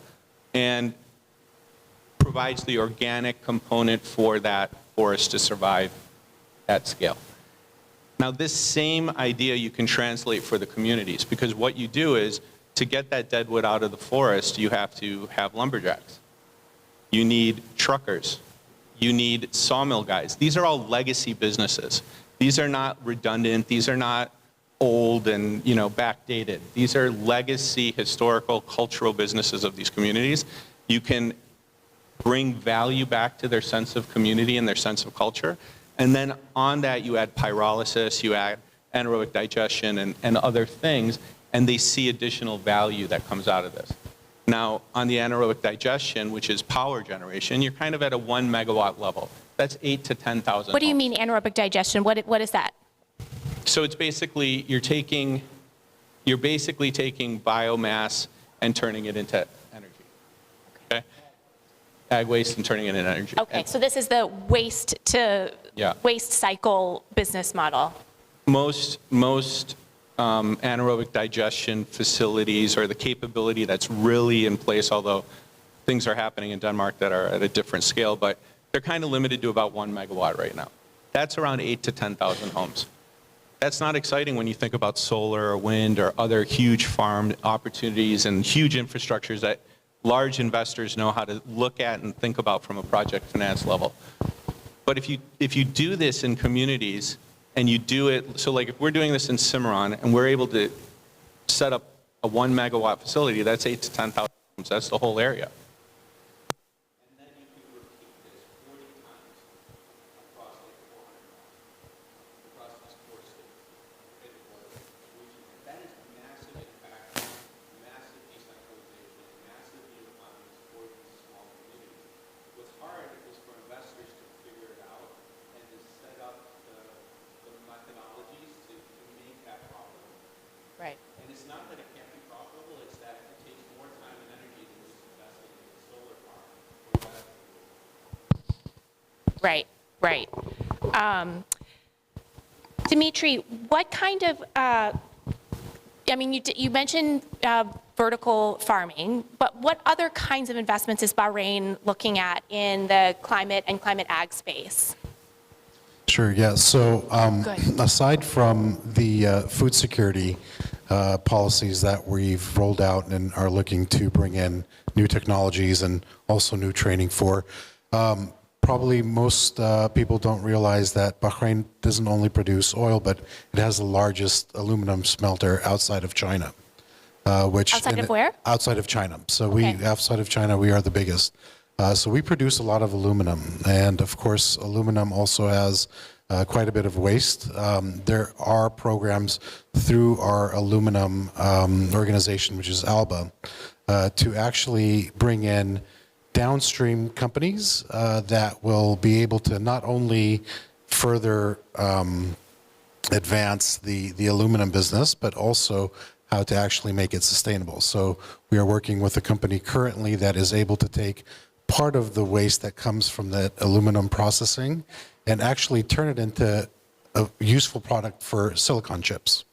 and provides the organic component for that forest to survive at scale. Now, this same idea you can translate for the communities, because what you do is, to get that dead wood out of the forest, you have to have lumberjacks. You need truckers. You need sawmill guys. These are all legacy businesses. These are not redundant. These are not old and, you know, backdated. These are legacy, historical, cultural businesses of these communities. You can bring value back to their sense of community and their sense of culture. And then on that, you add pyrolysis, you add anaerobic digestion and other things, and they see additional value that comes out of this. Now, on the anaerobic digestion, which is power generation, you're kind of at a 1 megawatt level. That's 8 to 10,000 What do you homes. mean anaerobic digestion? What is that? So it's basically, you're basically taking biomass and turning it into energy. Okay? Ag waste and turning it into energy. Okay, so this is the waste to Yeah. waste cycle business model. Most anaerobic digestion facilities or the capability that's really in place, although things are happening in Denmark that are at a different scale, but they're kind of limited to about 1 megawatt right now. That's around 8 to 10,000 homes. That's not exciting when you think about solar or wind or other huge farm opportunities and huge infrastructures that large investors know how to look at and think about from a project finance level. But if you do this in communities and you do it, so like if we're doing this in Cimarron and we're able to set up a 1 megawatt facility, that's 8 to 10,000 homes. That's the whole area. And then you can repeat this 40 times across like 400 miles, across these 4 states. That is massive impact, massive decentralization, massive new economies for these small communities. What's hard is for investors to figure it out and to set up the methodologies to make that profitable. Right. And it's not that it can't be profitable, it's that it takes more time and energy than just investing in a solar farm. Right, right. Dimitri, what kind of, I mean, you mentioned vertical farming, but what other kinds of investments is Bahrain looking at in the climate and climate ag space? Sure, yeah. So Good. aside from the food security policies that we've rolled out and are looking to bring in new technologies and also new training for, probably most people don't realize that Bahrain doesn't only produce oil, but it has the largest aluminum smelter outside of China. Outside of where? Outside of China. So Okay. outside of China, we are the biggest. So we produce a lot of aluminum, and of course, aluminum also has quite a bit of waste. There are programs through our aluminum organization, which is ALBA, to actually bring in downstream companies that will be able to not only further advance the aluminum business, but also how to actually make it sustainable. So we are working with a company currently that is able to take part of the waste that comes from that aluminum processing and actually turn it into a useful product for silicon chips,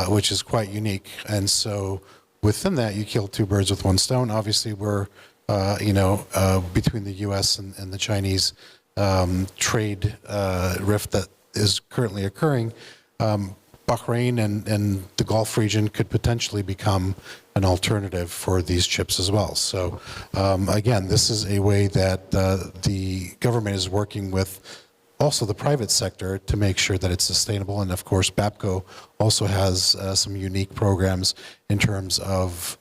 which is quite unique. And so within that, you kill two birds with one stone. Obviously, we're, between the U.S. and the Chinese trade rift that is currently occurring, Bahrain and the Gulf region could potentially become an alternative for these chips as well. So again, this is a way that the government is working with also the private sector to make sure that it's sustainable. And of course, BAPCO also has some unique programs in terms of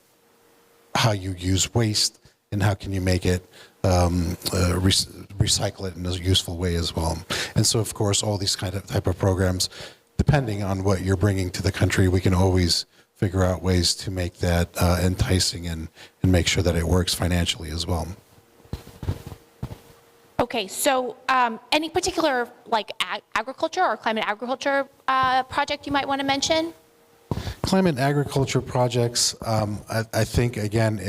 how you use waste and how can you make it recycle it in a useful way as well. And so, of course, all these type of programs, depending on what you're bringing to the country, we can always figure out ways to make that enticing and make sure that it works financially as well. Okay, so any particular like agriculture or climate agriculture project you might want to mention? Climate agriculture projects, I think, again,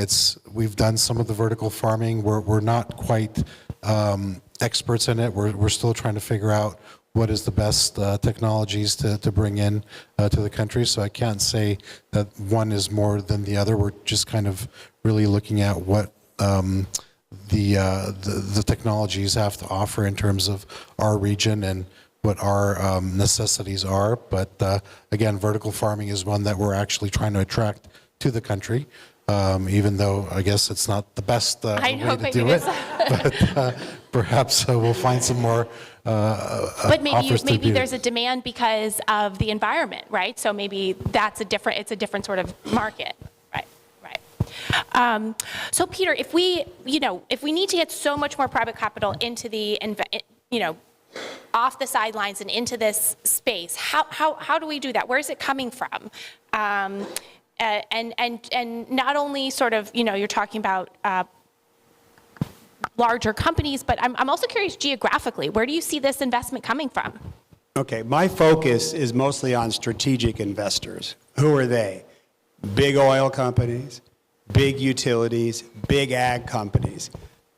we've done some of the vertical farming. We're not quite experts in it. We're still trying to figure out what is the best technologies to bring in to the country. So I can't say that one is more than the other. We're just kind of really looking at what the technologies have to offer in terms of our region and what our necessities are. But again, vertical farming is one that we're actually trying to attract to the country, even though I guess it's not the best way to do it. But perhaps we'll find some more But offers to maybe be- there's a demand because of the environment, right? So maybe it's a different sort of market, right? So Peter, if we need to get so much more private capital into the, off the sidelines and into this space, how do we do that? Where is it coming from? And not only sort of, you're talking about larger companies, but I'm also curious geographically, where do you see this investment coming from? Okay, my focus is mostly on strategic investors. Who are they? Big oil companies, big utilities, big ag companies.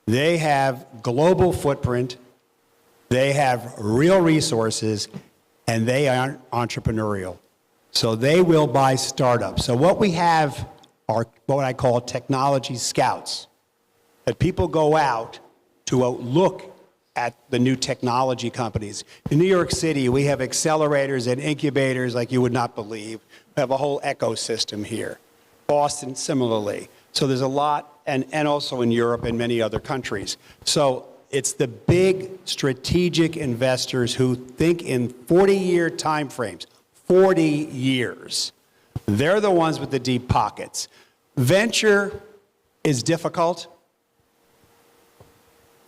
They have global footprint, they have real resources, and they are entrepreneurial. So they will buy startups. So what we have are what I call technology scouts, that people go out to look at the new technology companies. In New York City, we have accelerators and incubators like you would not believe. We have a whole ecosystem here. Boston, similarly. So there's a lot, and also in Europe and many other countries. So it's the big strategic investors who think in 40-year time frames, 40 years. They're the ones with the deep pockets. Venture is difficult.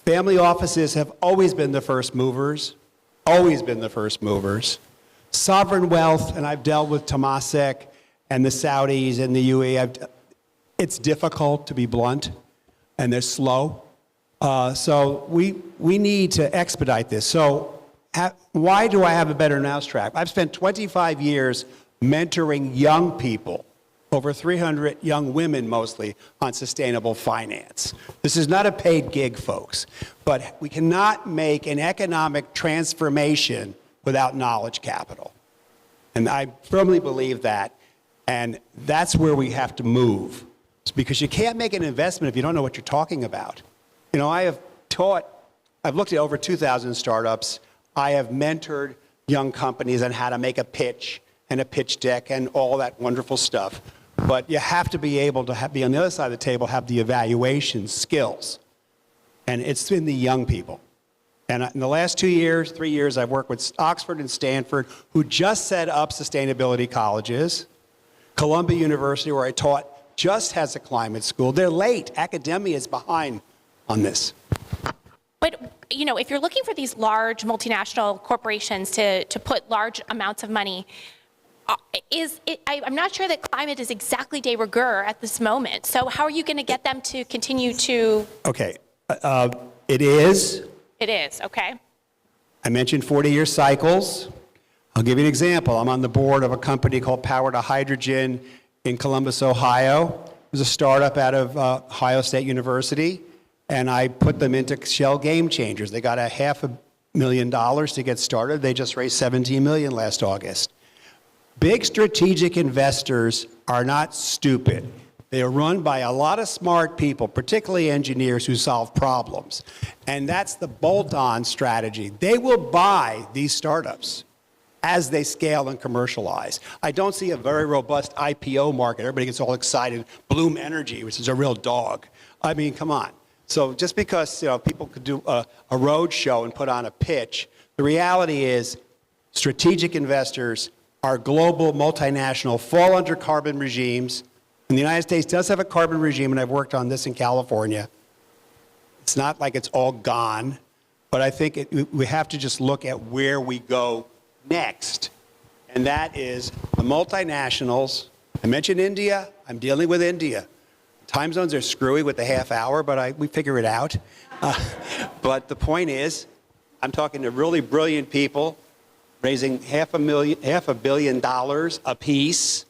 Family offices have always been the first movers, always been the first movers. Sovereign wealth, and I've dealt with Temasek and the Saudis and the UAE, it's difficult, to be blunt, and they're slow. So we need to expedite this. So why do I have a better mousetrap? I've spent 25 years mentoring young people, over 300 young women mostly, on sustainable finance. This is not a paid gig, folks, but we cannot make an economic transformation without knowledge capital. And I firmly believe that, and that's where we have to move. It's because you can't make an investment if you don't know what you're talking about. I've looked at over 2,000 startups. I have mentored young companies on how to make a pitch and a pitch deck and all that wonderful stuff. But you have to be able to be on the other side of the table, have the evaluation skills. And it's in the young people. And in the last 3 years, I've worked with Oxford and Stanford, who just set up sustainability colleges. Columbia University, where I taught, just has a climate school. They're late. Academia is behind on this. But, if you're looking for these large multinational corporations to put large amounts of money, I'm not sure that climate is exactly de rigueur at this moment. So how are you going to get them to continue to? Okay, it is. It is, okay. I mentioned 40-year cycles. I'll give you an example. I'm on the board of a company called Power to Hydrogen in Columbus, Ohio. It was a startup out of Ohio State University, and I put them into Shell Game Changers. They got a $500,000 to get started. They just raised $17 million last August. Big strategic investors are not stupid. They are run by a lot of smart people, particularly engineers who solve problems. And that's the bolt-on strategy. They will buy these startups as they scale and commercialize. I don't see a very robust IPO market. Everybody gets all excited. Bloom Energy, which is a real dog. I mean, come on. So just because people could do a road show and put on a pitch, the reality is strategic investors are global, multinational, fall under carbon regimes. And the United States does have a carbon regime, and I've worked on this in California. It's not like it's all gone, but I think we have to just look at where we go next. And that is the multinationals. I mentioned India. I'm dealing with India. Time zones are screwy with the half hour, but we figure it out. But the point is, I'm talking to really brilliant people raising $500 million a piece.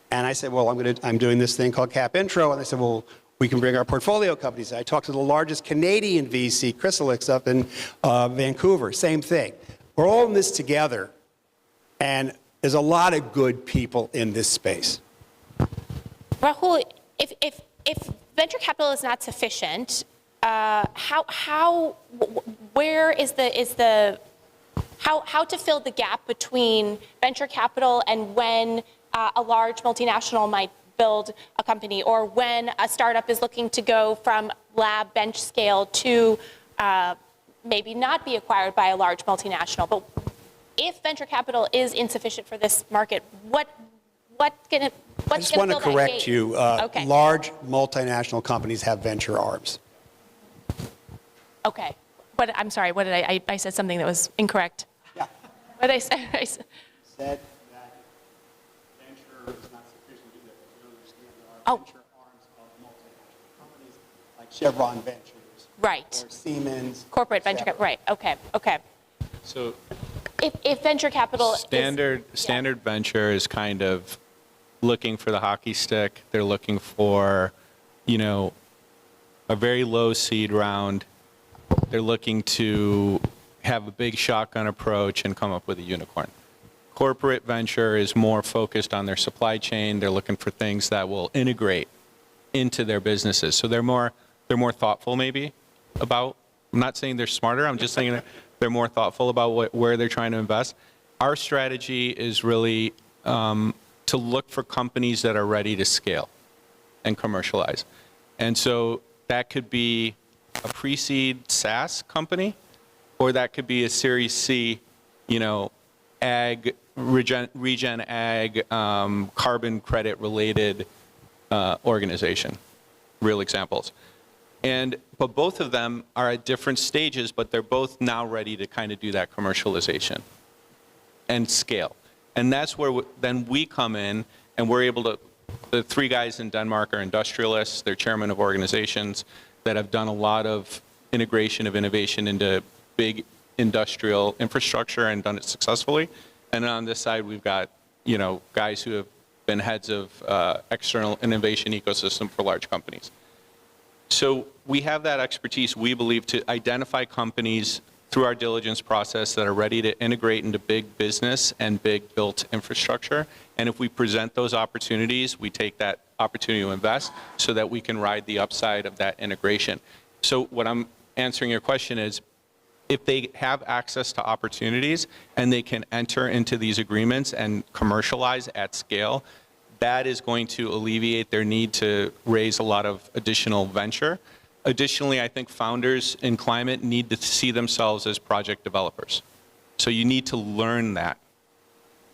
And I said, well, I'm doing this thing called Cap Intro. And they said, well, we can bring our portfolio companies. I talked to the largest Canadian VC, Chrysalix, up in Vancouver. Same thing. We're all in this together. And there's a lot of good people in this space. Rahul, if venture capital is not sufficient, how to fill the gap between venture capital and when a large multinational might build a company, or when a startup is looking to go from lab bench scale to maybe not be acquired by a large multinational. But if venture capital is insufficient for this market, what's going to I just want to correct you. Okay. Large multinational companies have venture arms. Okay. But I'm sorry, what did I said something that was incorrect. Yeah. What did I say? Said that venture is not sufficient to do that. You understand there are Oh. venture arms of multinational companies like Chevron Ventures. Right. Or Siemens. Corporate et venture cetera. capital, right, okay. So If venture capital standard venture is kind of looking for the hockey stick. They're looking for, a very low seed round. They're looking to have a big shotgun approach and come up with a unicorn. Corporate venture is more focused on their supply chain. They're looking for things that will integrate into their businesses. So they're more thoughtful maybe about, I'm not saying they're smarter, I'm just saying they're more thoughtful about where they're trying to invest. Our strategy is really to look for companies that are ready to scale and commercialize. And so that could be a pre-seed SaaS company, or that could be a Series C, ag, regen ag, carbon credit related organization, real examples. But both of them are at different stages, but they're both now ready to kind of do that commercialization and scale. And that's where then we come in, and we're able to, the three guys in Denmark are industrialists, they're chairmen of organizations that have done a lot of integration of innovation into big industrial infrastructure and done it successfully. And on this side, we've got, guys who have been heads of external innovation ecosystem for large companies. So we have that expertise, we believe, to identify companies through our diligence process that are ready to integrate into big business and big built infrastructure. And if we present those opportunities, we take that opportunity to invest so that we can ride the upside of that integration. So what I'm answering your question is, if they have access to opportunities and they can enter into these agreements and commercialize at scale, that is going to alleviate their need to raise a lot of additional venture. Additionally, I think founders in climate need to see themselves as project developers. So you need to learn that.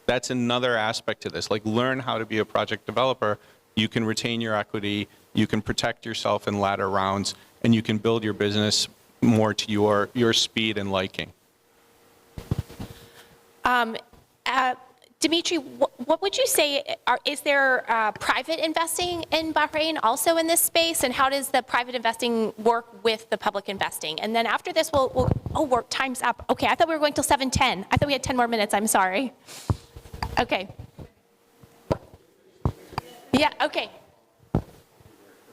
That's another aspect to this. Like, learn how to be a project developer. You can retain your equity, you can protect yourself in latter rounds, and you can build your business more to your speed and liking. Dimitri, what would you say, is there private investing in Bahrain also in this space? And how does the private investing work with the public investing? And then after this, time's up. Okay, I thought we were going till 7:10. I thought we had 10 more minutes, I'm sorry. Okay. Yeah, okay.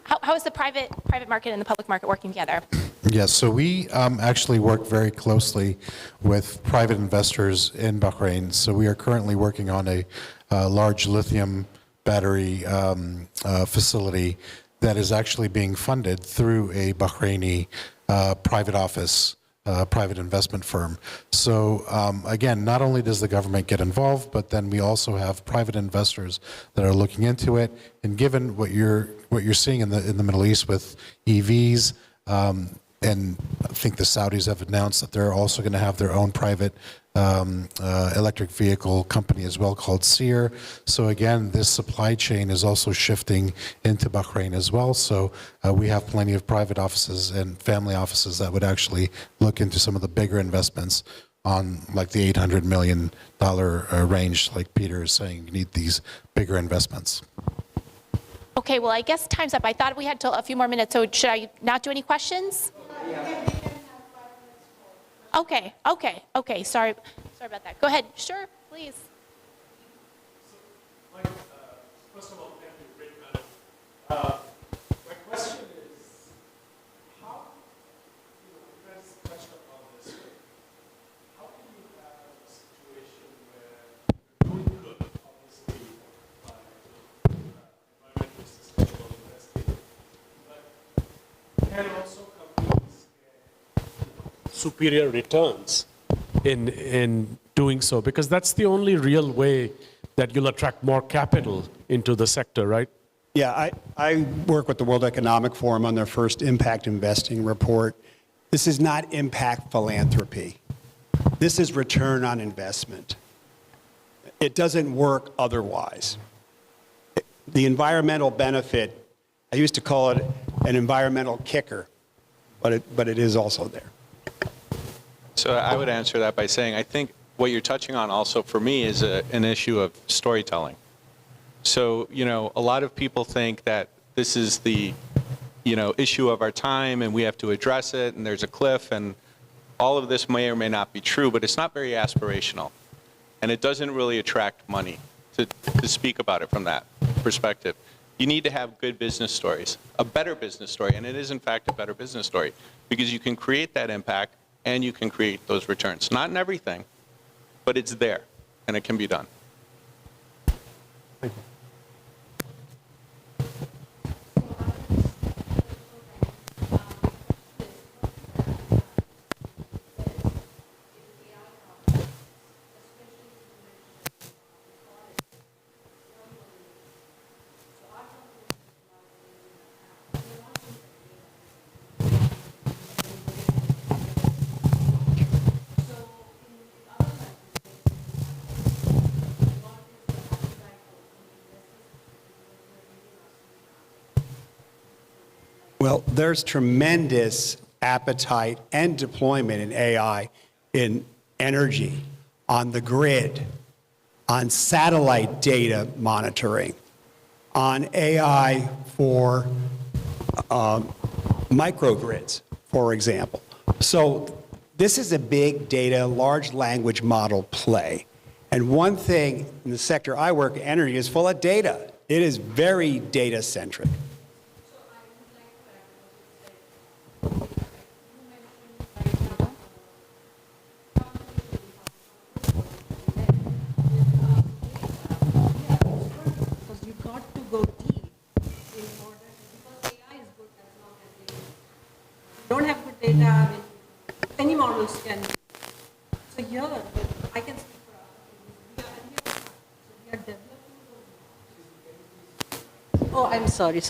How is the private market and the public market working together? Yes, so we actually work very closely with private investors in Bahrain. So we are currently working on a large lithium battery facility that is actually being funded through a Bahraini private office, private investment firm. So again, not only does the government get involved, but then we also have private investors that are looking into it. And given what you're seeing in the Middle East with EVs, and I think the Saudis have announced that they're also going to have their own private electric vehicle company as well called Seer. So again, this supply chain is also shifting into Bahrain as well. So we have plenty of private offices and family offices that would actually look into some of the bigger investments on like the $800 million range, like Peter is saying, you need these bigger investments. Okay, well, I guess time's up. I thought we had till a few more minutes, so should I not do any questions? Okay, sorry about that. Go ahead, sure, please. Mike, first of all, thank you, great panel. My question is, how, you guys touched upon this, how can you have a situation where you're doing good, obviously, by environmental sustainable investing, but can also companies get superior returns in doing so? Because that's the only real way that you'll attract more capital into the sector, right? Yeah, I work with the World Economic Forum on their first impact investing report. This is not impact philanthropy. This is return on investment. It doesn't work otherwise. The environmental benefit, I used to call it an environmental kicker, but it is also there. So I would answer that by saying I think what you're touching on also for me is an issue of storytelling. So, a lot of people think that this is the, issue of our time and we have to address it and there's a cliff and all of this may or may not be true, but it's not very aspirational. And it doesn't really attract money to speak about it from that perspective. You need to have good business stories, a better business story, and it is in fact a better business story because you can create that impact and you can create those returns. Not in everything, but it's there and it can be done. Thank you. Well, there's tremendous appetite and deployment in AI in energy, on the grid, on satellite data monitoring, on AI for microgrids, for example. So this is a big data, large language model play. And one thing in the sector I work, energy, is full of data. It is very data-centric. Because you've got to go deep in order, because AI is good as long as you don't have good data. I mean, any models can. So here, I can speak for us. We are developing those models. Oh, I'm sorry.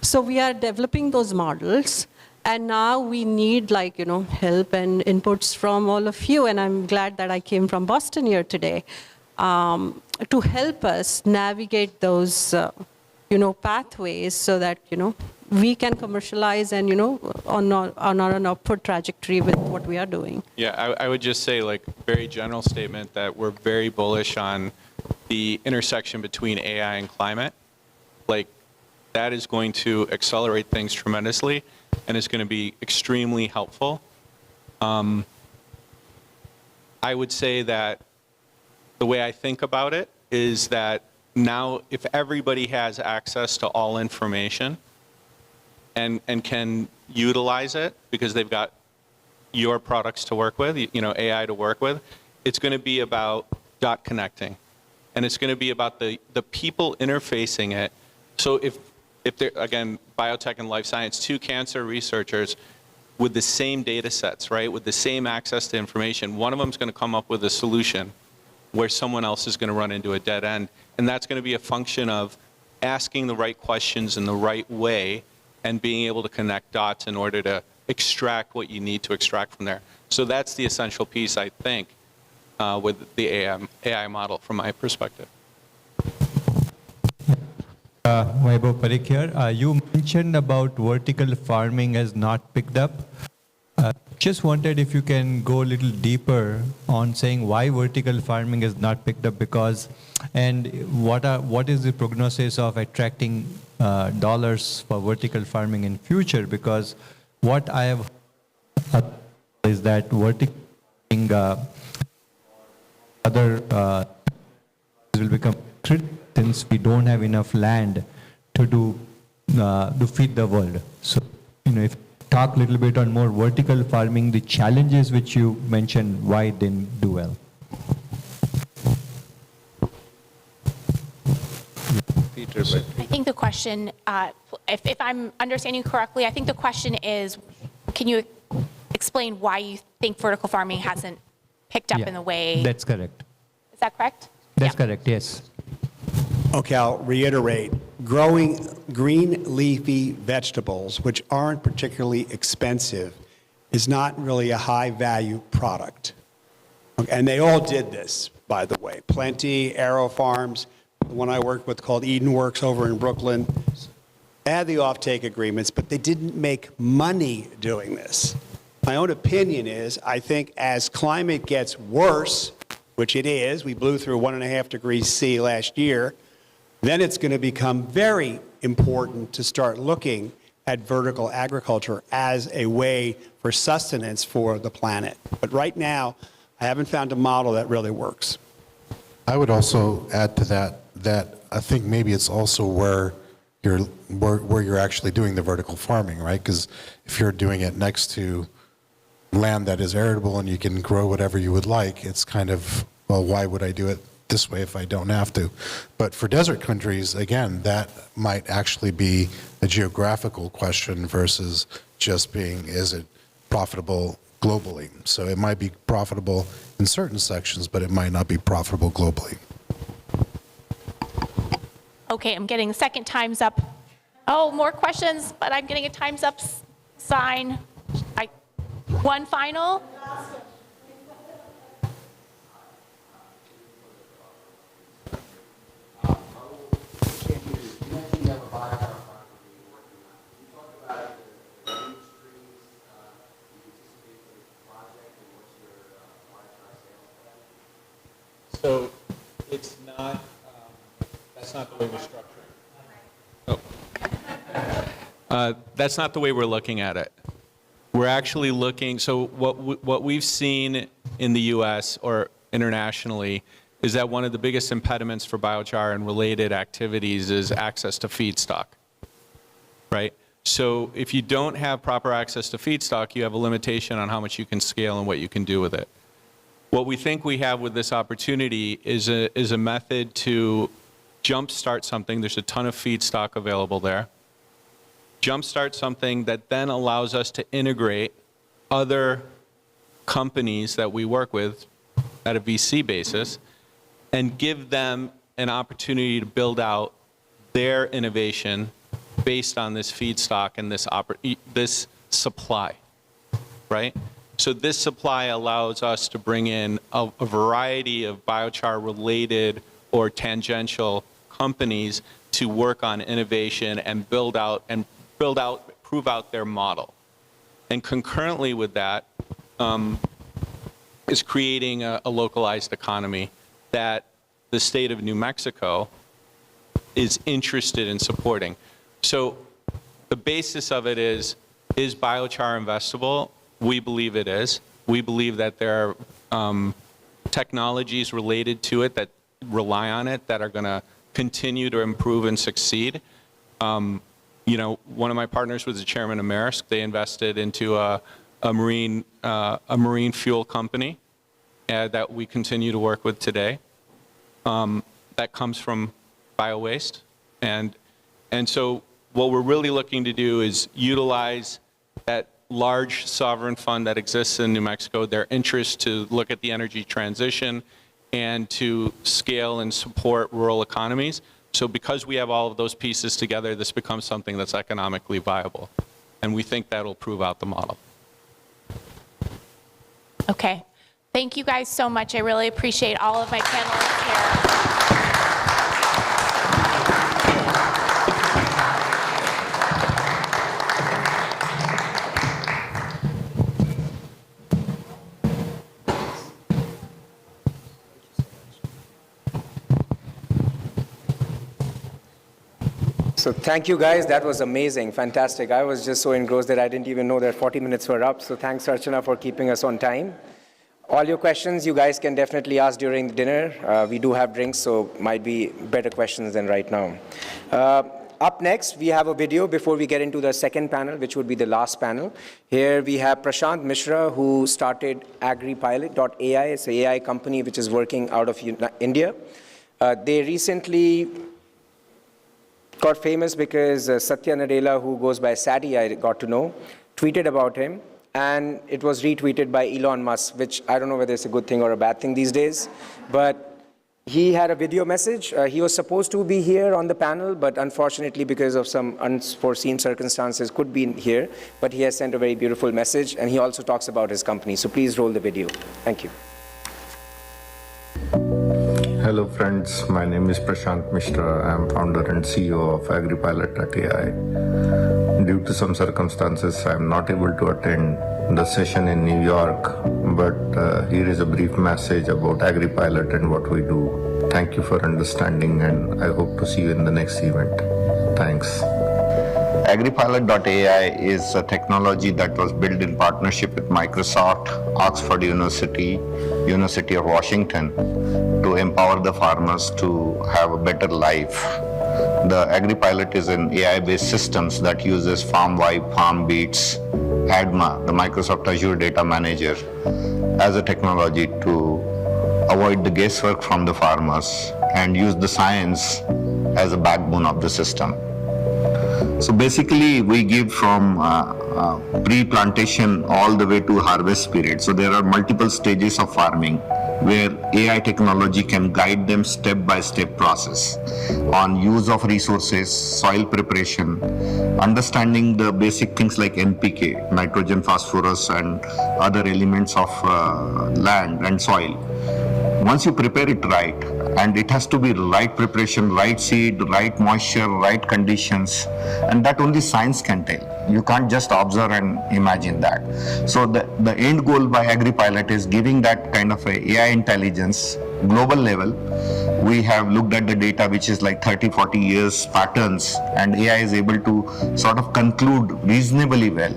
So we are developing those models. And now we need help and inputs from all of you. And I'm glad that I came from Boston here today to help us navigate those, pathways so that, we can commercialize and, on an upward trajectory with what we are doing. Yeah, I would just say, very general statement that we're very bullish on the intersection between AI and climate, like that is going to accelerate things tremendously and is going to be extremely helpful. I would say that the way I think about it is that now if everybody has access to all information and can utilize it because they've got your products to work with, you know, AI to work with, it's going to be about dot connecting. And it's going to be about the people interfacing it. So if they're, again, biotech and life science, two cancer researchers with the same data sets, right, with the same access to information, one of them is going to come up with a solution where someone else is going to run into a dead end. And that's going to be a function of asking the right questions in the right way and being able to connect dots in order to extract what you need to extract from there. So that's the essential piece, I think, with the AI model from my perspective. Vaibhav Parikh here. You mentioned about vertical farming has not picked up. Just wondered if you can go a little deeper on saying why vertical farming has not picked up, because, and what is the prognosis of attracting dollars for vertical farming in future? Because what I have heard is that vertical farming other will become critical since we don't have enough land to do to feed the world. So, you know, if you talk a little bit on more vertical farming, the challenges which you mentioned, why it didn't do well. Peter, but I think the question, if I'm understanding correctly, I think the question is, can you explain why you think vertical farming hasn't picked up Yeah, in the way? That's correct. Is that correct? That's Yeah. correct, yes. Okay, I'll reiterate. Growing green leafy vegetables, which aren't particularly expensive, is not really a high-value product. Okay, and they all did this, by the way. Plenty, Arrow Farms, the one I worked with called Eden Works over in Brooklyn. They had the offtake agreements, but they didn't make money doing this. My own opinion is, I think as climate gets worse, which it is, we blew through 1.5 degrees C last year, then it's going to become very important to start looking at vertical agriculture as a way for sustenance for the planet. But right now, I haven't found a model that really works. I would also add to that I think maybe it's also where you're actually doing the vertical farming, right? Because if you're doing it next to land that is arable and you can grow whatever you would like, it's kind of, well, why would I do it this way if I don't have to? But for desert countries, again, that might actually be a geographical question versus just being, is it profitable globally? So it might be profitable in certain sections, but it might not be profitable globally. Okay, I'm getting a second time's up. Oh, more questions, but I'm getting a time's up sign. One final? So it's not, that's not the way we're structuring. That's not the way we're looking at it. We're actually looking, so what we've seen in the US or internationally is that one of the biggest impediments for biochar and related activities is access to feedstock, right? So if you don't have proper access to feedstock, you have a limitation on how much you can scale and what you can do with it. What we think we have with this opportunity is a method to jumpstart something. There's a ton of feedstock available there. Jumpstart something that then allows us to integrate other companies that we work with at a VC basis and give them an opportunity to build out their innovation based on this feedstock and this supply, right? So this supply allows us to bring in a variety of biochar-related or tangential companies to work on innovation and prove out their model. And concurrently with that is creating a localized economy that the state of New Mexico is interested in supporting. So the basis of it is biochar investable? We believe it is. We believe that there are technologies related to it that rely on it that are going to continue to improve and succeed. You know, one of my partners was the chairman of Maersk. They invested into a marine fuel company that we continue to work with today. That comes from bio-waste. And so what we're really looking to do is utilize that large sovereign fund that exists in New Mexico, their interest to look at the energy transition and to scale and support rural economies. So because we have all of those pieces together, this becomes something that's economically viable. And we think that'll prove out the model. Okay. Thank you guys so much. I really appreciate all of my panelists here. So thank you guys, that was amazing, fantastic. I was just so engrossed that I didn't even know that 40 minutes were up. So thanks Archana for keeping us on time. All your questions you guys can definitely ask during the dinner. We do have drinks, so might be better questions than right now. Up next, we have a video before we get into the second panel, which would be the last panel. Here we have Prashant Mishra, who started AgriPilot.ai. It's an AI company which is working out of India. They recently got famous because Satya Nadella, who goes by Sati, I got to know, tweeted about him, and it was retweeted by Elon Musk, which I don't know whether it's a good thing or a bad thing these days, but he had a video message. He was supposed to be here on the panel, but unfortunately, because of some unforeseen circumstances, could be here, but he has sent a very beautiful message, and he also talks about his company. So please roll the video. Thank you. Hello friends, my name is Prashant Mishra. I am founder and CEO of AgriPilot.ai. Due to some circumstances, I am not able to attend the session in New York, but here is a brief message about AgriPilot and what we do. Thank you for understanding, and I hope to see you in the next event. Thanks. AgriPilot.ai is a technology that was built in partnership with Microsoft, Oxford University, University of Washington, to empower the farmers to have a better life. The AgriPilot is an AI-based systems that uses FarmVibe, FarmBeats, ADMA, the Microsoft Azure Data Manager, as a technology to avoid the guesswork from the farmers and use the science as a backbone of the system. So basically, we give from pre-plantation all the way to harvest period. So there are multiple stages of farming where AI technology can guide them step-by-step process on use of resources, soil preparation, understanding the basic things like NPK, nitrogen, phosphorus, and other elements of land and soil. Once you prepare it right, and it has to be right preparation, right seed, right moisture, right conditions, and that only science can tell. You can't just observe and imagine that. So the end goal by AgriPilot is giving that kind of a AI intelligence, global level. We have looked at the data, which is like 30, 40 years patterns, and AI is able to sort of conclude reasonably well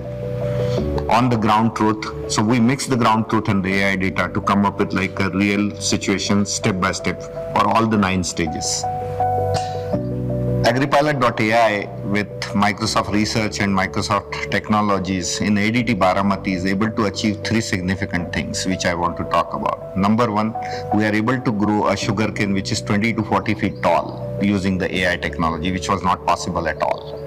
on the ground truth. So we mix the ground truth and the AI data to come up with like a real situation step by step for all the 9 stages. AgriPilot.ai with Microsoft Research and Microsoft Technologies in ADT Baramati is able to achieve 3 significant things which I want to talk about. Number 1, we are able to grow a sugarcane which is 20 to 40 feet tall using the AI technology, which was not possible at all.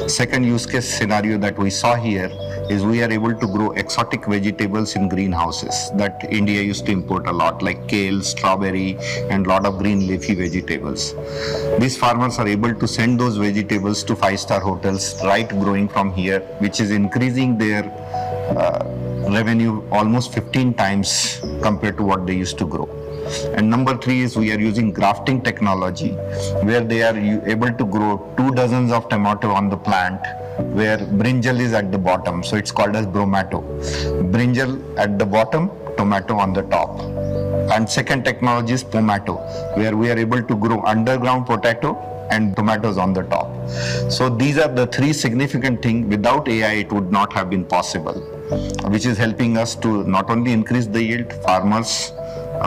Second use case scenario that we saw here is we are able to grow exotic vegetables in greenhouses that India used to import a lot, like kale, strawberry, and a lot of green leafy vegetables. These farmers are able to send those vegetables to 5-star hotels right growing from here, which is increasing their revenue almost 15 times compared to what they used to grow. And number 3 is we are using grafting technology where they are able to grow 2 dozens of tomato on the plant where brinjal is at the bottom. So it's called as bromato. Brinjal at the bottom, tomato on the top. And second technology is Pomato, where we are able to grow underground potato and tomatoes on the top. So these are the three significant things. Without AI, it would not have been possible, which is helping us to not only increase the yield, farmers'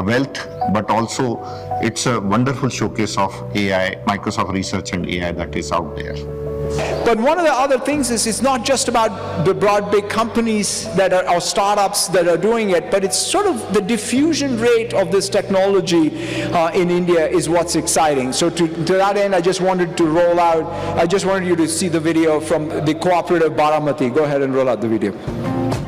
wealth, but also it's a wonderful showcase of AI, Microsoft Research and AI that is out there. But one of the other things is it's not just about the broad big companies that are, or startups that are doing it, but it's sort of the diffusion rate of this technology in India is what's exciting. So to that end, I just wanted to roll out, I just wanted you to see the video from the cooperative Baramati. Go ahead and roll out the video.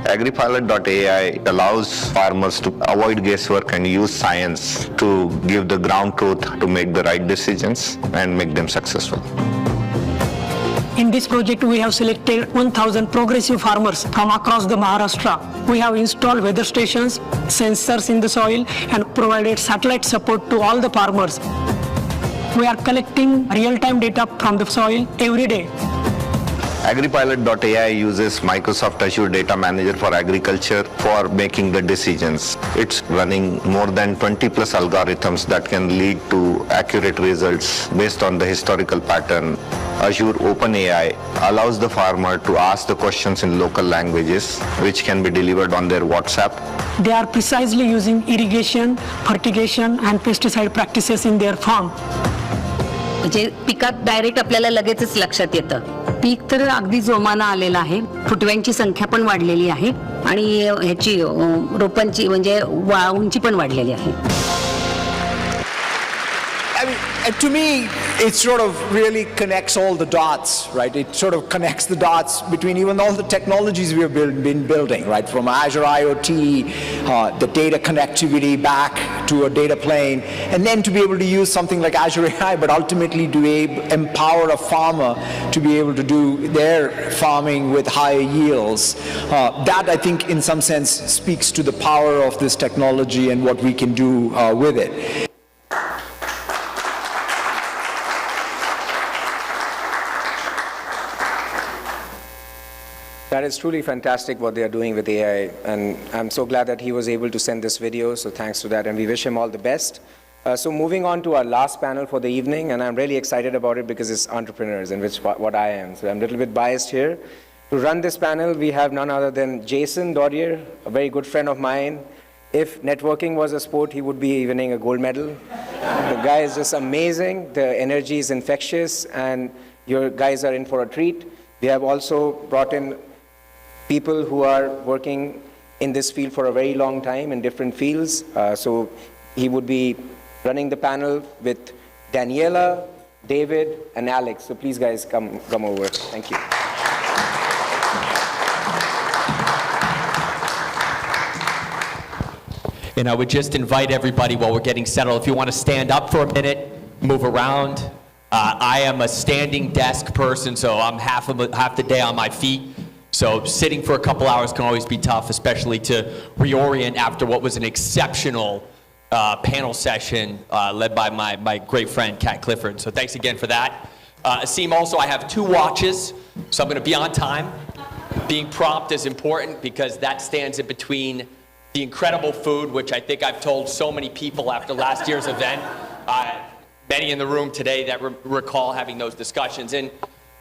Agripilot.ai allows farmers to avoid guesswork and use science to give the ground truth to make the right decisions and make them successful. In this project, we have selected 1,000 progressive farmers from across the Maharashtra. We have installed weather stations, sensors in the soil, and provided satellite support to all the farmers. We are collecting real-time data from the soil every day. Agripilot.ai uses Microsoft Azure Data Manager for Agriculture for making the decisions. It's running more than 20 plus algorithms that can lead to accurate results based on the historical pattern. Azure OpenAI allows the farmer to ask the questions in local languages, which can be delivered on their WhatsApp. They are precisely using irrigation, fertigation, and pesticide practices in their farm. म्हणजे पिकात direct आपल्याला लगेचच लक्षात येतं. Peak तर अगदी जोमानं आलेलं आहे, फुटव्यांची संख्या पण वाढलेली आहे आणि ह्याची रोपांची म्हणजे उंची पण वाढलेली आहे. I mean, to me, it sort of really connects all the dots, right? It sort of connects the dots between even all the technologies we have been building, right? From Azure IoT, the data connectivity back to a data plane, and then to be able to use something like Azure AI, but ultimately to empower a farmer to be able to do their farming with higher yields. That, I think, in some sense, speaks to the power of this technology and what we can do with it. That is truly fantastic what they are doing with AI, and I'm so glad that he was able to send this video, so thanks to that, and we wish him all the best. So moving on to our last panel for the evening, and I'm really excited about it because it's entrepreneurs, and which what I am, so I'm a little bit biased here. To run this panel, we have none other than Jason Dodier, a very good friend of mine. If networking was a sport, he would be winning a gold medal. The guy is just amazing, the energy is infectious, and your guys are in for a treat. We have also brought in people who are working in this field for a very long time in different fields. So he would be running the panel with Daniela, David, and Alex. So please guys come over. Thank you. And I would just invite everybody while we're getting settled, if you want to stand up for a minute, move around. I am a standing desk person, so I'm half the day on my feet. So sitting for a couple hours can always be tough, especially to reorient after what was an exceptional panel session led by my great friend, Kat Clifford. So thanks again for that. Asim, also, I have 2 watches, so I'm going to be on time. Being prompt is important because that stands in between the incredible food, which I think I've told so many people after last year's event. Many in the room today that recall having those discussions. And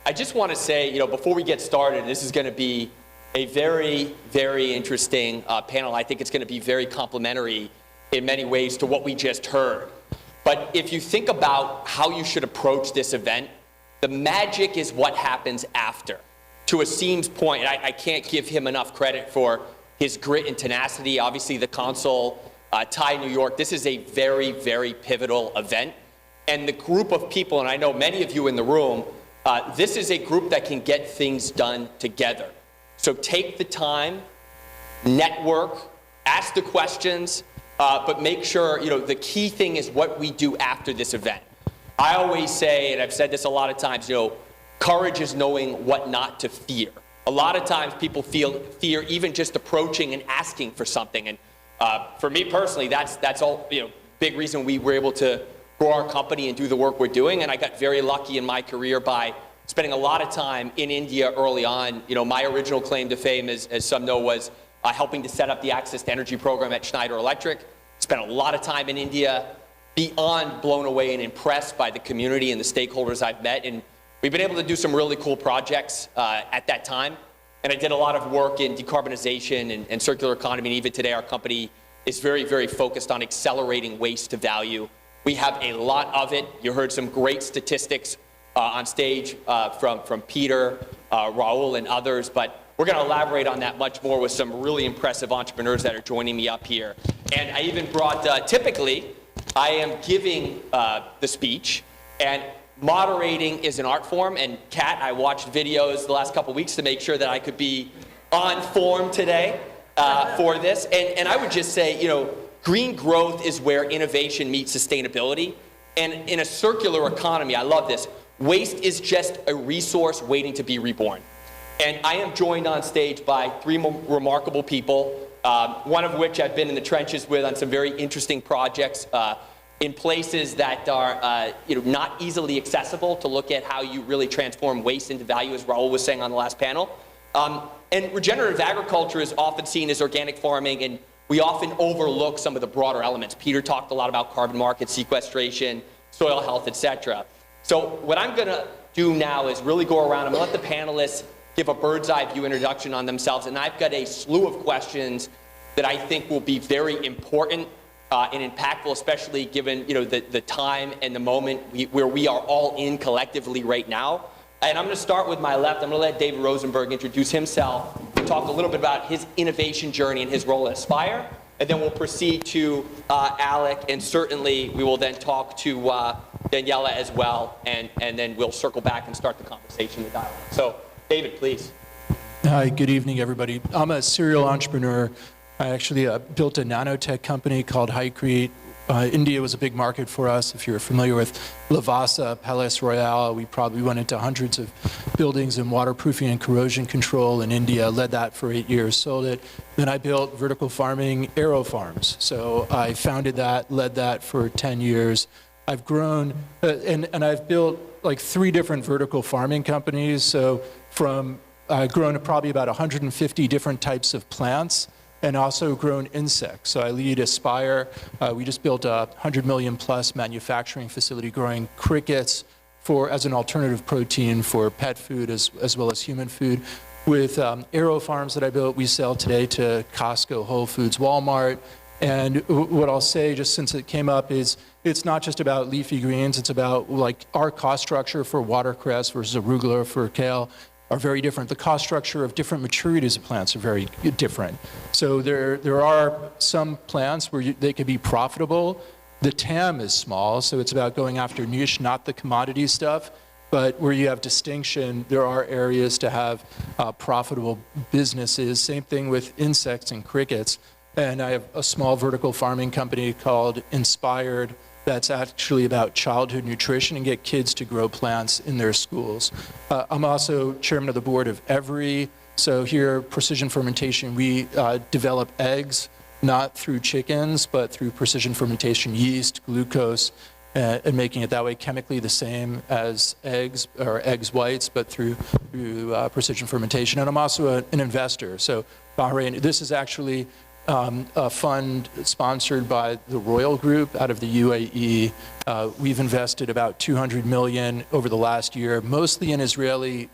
I just want to say, you know, before we get started, this is going to be a very, very interesting panel. I think it's going to be very complimentary in many ways to what we just heard. But if you think about how you should approach this event, the magic is what happens after. To Asim's point, I can't give him enough credit for his grit and tenacity. Obviously, the console, TIE New York, this is a very, very pivotal event. And the group of people, and I know many of you in the room, this is a group that can get things done together. So take the time, network, ask the questions, but make sure, you know, the key thing is what we do after this event. I always say, and I've said this a lot of times, you know, courage is knowing what not to fear. A lot of times people feel fear even just approaching and asking for something. And for me personally, that's all, you know, big reason we were able to grow our company and do the work we're doing. And I got very lucky in my career by spending a lot of time in India early on. You know, my original claim to fame, as some know, was helping to set up the Access to Energy program at Schneider Electric. spent a lot of time in India, beyond blown away and impressed by the community and the stakeholders I've met. And we've been able to do some really cool projects at that time. And I did a lot of work in decarbonization and circular economy. And even today, our company is very, very focused on accelerating waste to value. We have a lot of it. You heard some great statistics on stage from Peter, Raul, and others. But we're going to elaborate on that much more with some really impressive entrepreneurs that are joining me up here. And I even brought, typically, I am giving the speech, and moderating is an art form. And Kat, I watched videos the last couple weeks to make sure that I could be on form today for this. And I would just say, you know, green growth is where innovation meets sustainability. And in a circular economy, I love this, waste is just a resource waiting to be reborn. And I am joined on stage by three remarkable people, one of which I've been in the trenches with on some very interesting projects in places that are not easily accessible to look at how you really transform waste into value, as Raul was saying on the last panel. And regenerative agriculture is often seen as organic farming, and we often overlook some of the broader elements. Peter talked a lot about carbon market sequestration, soil health, et cetera. So what I'm going to do now is really go around. I'm going to let the panelists give a bird's eye view introduction on themselves, and I've got a slew of questions that I think will be very important and impactful, especially given the time and the moment where we are all in collectively right now. And I'm going to start with my left. I'm going to let David Rosenberg introduce himself and talk a little bit about his innovation journey and his role at Aspire. And then we'll proceed to Alec, and certainly we will then talk to Daniela as well, and then we'll circle back and start the conversation, the dialogue. So, David, please. Hi, good evening, everybody. I'm a serial entrepreneur. I actually built a nanotech company called Hycrete. India was a big market for us. If you're familiar with Lavasa, Palace Royale, we probably went into hundreds of buildings in waterproofing and corrosion control in India, led that for 8 years, sold it. Then I built vertical farming Aero Farms. So I founded that, led that for 10 years. I've grown, and I've built like 3 different vertical farming companies. So I've grown to probably about 150 different types of plants, and also grown insects. So I lead Aspire. We just built a 100 million plus manufacturing facility growing crickets as an alternative protein for pet food as well as human food. With Aero Farms that I built, we sell today to Costco, Whole Foods, Walmart. And what I'll say, just since it came up, is it's not just about leafy greens. It's about like our cost structure for watercress versus arugula for kale are very different. The cost structure of different maturities of plants are very different. So there are some plants where they could be profitable. The TAM is small, so it's about going after niche, not the commodity stuff. But where you have distinction, there are areas to have profitable businesses. Same thing with insects and crickets. And I have a small vertical farming company called Inspired that's actually about childhood nutrition and get kids to grow plants in their schools. I'm also chairman of the board of Every. So here, precision fermentation, we develop eggs, not through chickens, but through precision fermentation yeast, glucose, and making it that way chemically the same as eggs or eggs whites, but through precision fermentation. And I'm also an investor. So Bahrain, this is actually a fund sponsored by the Royal Group out of the UAE. We've invested about 200 million over the last year, mostly in Israeli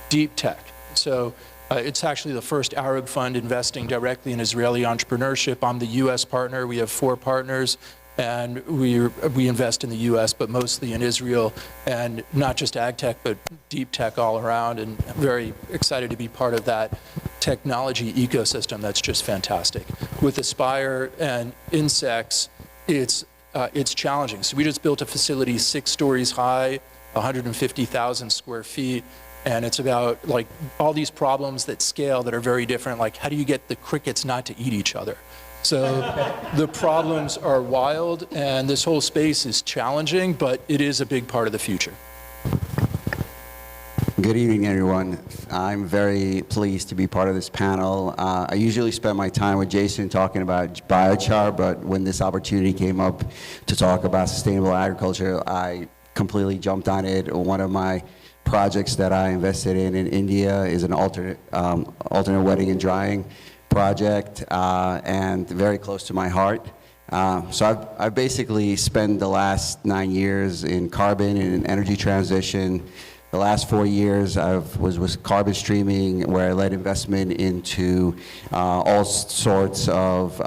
deep tech. So it's actually the first Arab fund investing directly in Israeli entrepreneurship. I'm the US partner. We have 4 partners, and we invest in the US, but mostly in Israel, and not just ag tech, but deep tech all around, and I'm very excited to be part of that technology ecosystem that's just fantastic. With Aspire and insects, it's challenging. So we just built a facility 6 stories high, 150,000 square feet, and it's about like all these problems that scale that are very different, like how do you get the crickets not to eat each other? So the problems are wild, and this whole space is challenging, but it is a big part of the future. Good evening, everyone. I'm very pleased to be part of this panel. I usually spend my time with Jason talking about biochar, but when this opportunity came up to talk about sustainable agriculture, I completely jumped on it. One of my projects that I invested in India is an alternate wetting and drying project and very close to my heart. So I've basically spent the last 9 years in carbon and energy transition. The last 4 years was carbon streaming, where I led investment into all sorts of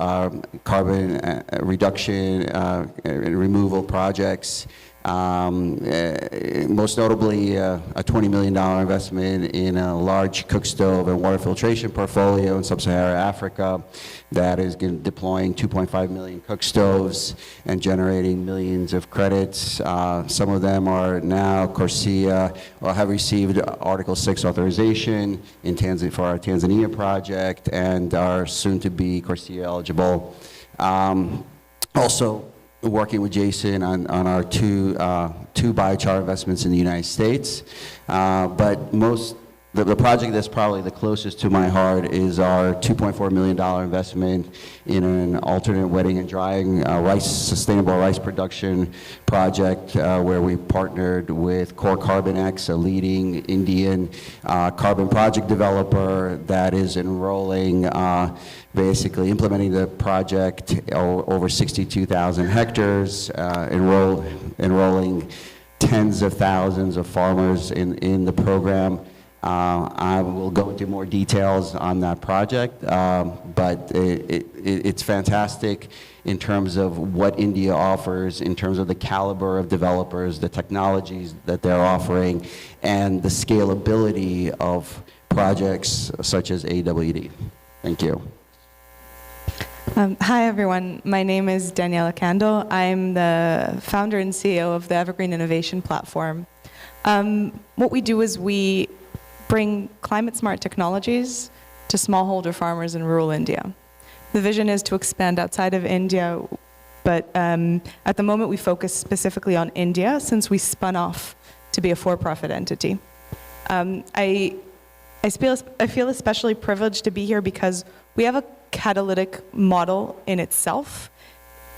carbon reduction and removal projects. Most notably, a $20 million investment in a large cook stove and water filtration portfolio in sub-Saharan Africa that is deploying 2.5 million cook stoves and generating millions of credits. Some of them are now CORSIA or have received Article 6 authorization in for our Tanzania project and are soon to be CORSIA eligible. Also, working with Jason on our two biochar investments in the United States. But the project that's probably the closest to my heart is our $2.4 million investment in an alternate wetting and drying sustainable rice production project where we partnered with Core Carbon X, a leading Indian carbon project developer that is enrolling basically implementing the project over 62,000 hectares, enrolling tens of thousands of farmers in the program. I will go into more details on that project, but it's fantastic in terms of what India offers, in terms of the caliber of developers, the technologies that they're offering, and the scalability of projects such as AWD. Thank you. Hi, everyone. My name is Daniela Kandel. I'm the founder and CEO of the Evergreen Innovation Platform. What we do is we bring climate-smart technologies to smallholder farmers in rural India. The vision is to expand outside of India, but at the moment we focus specifically on India since we spun off to be a for-profit entity. I feel especially privileged to be here because we have a catalytic model in itself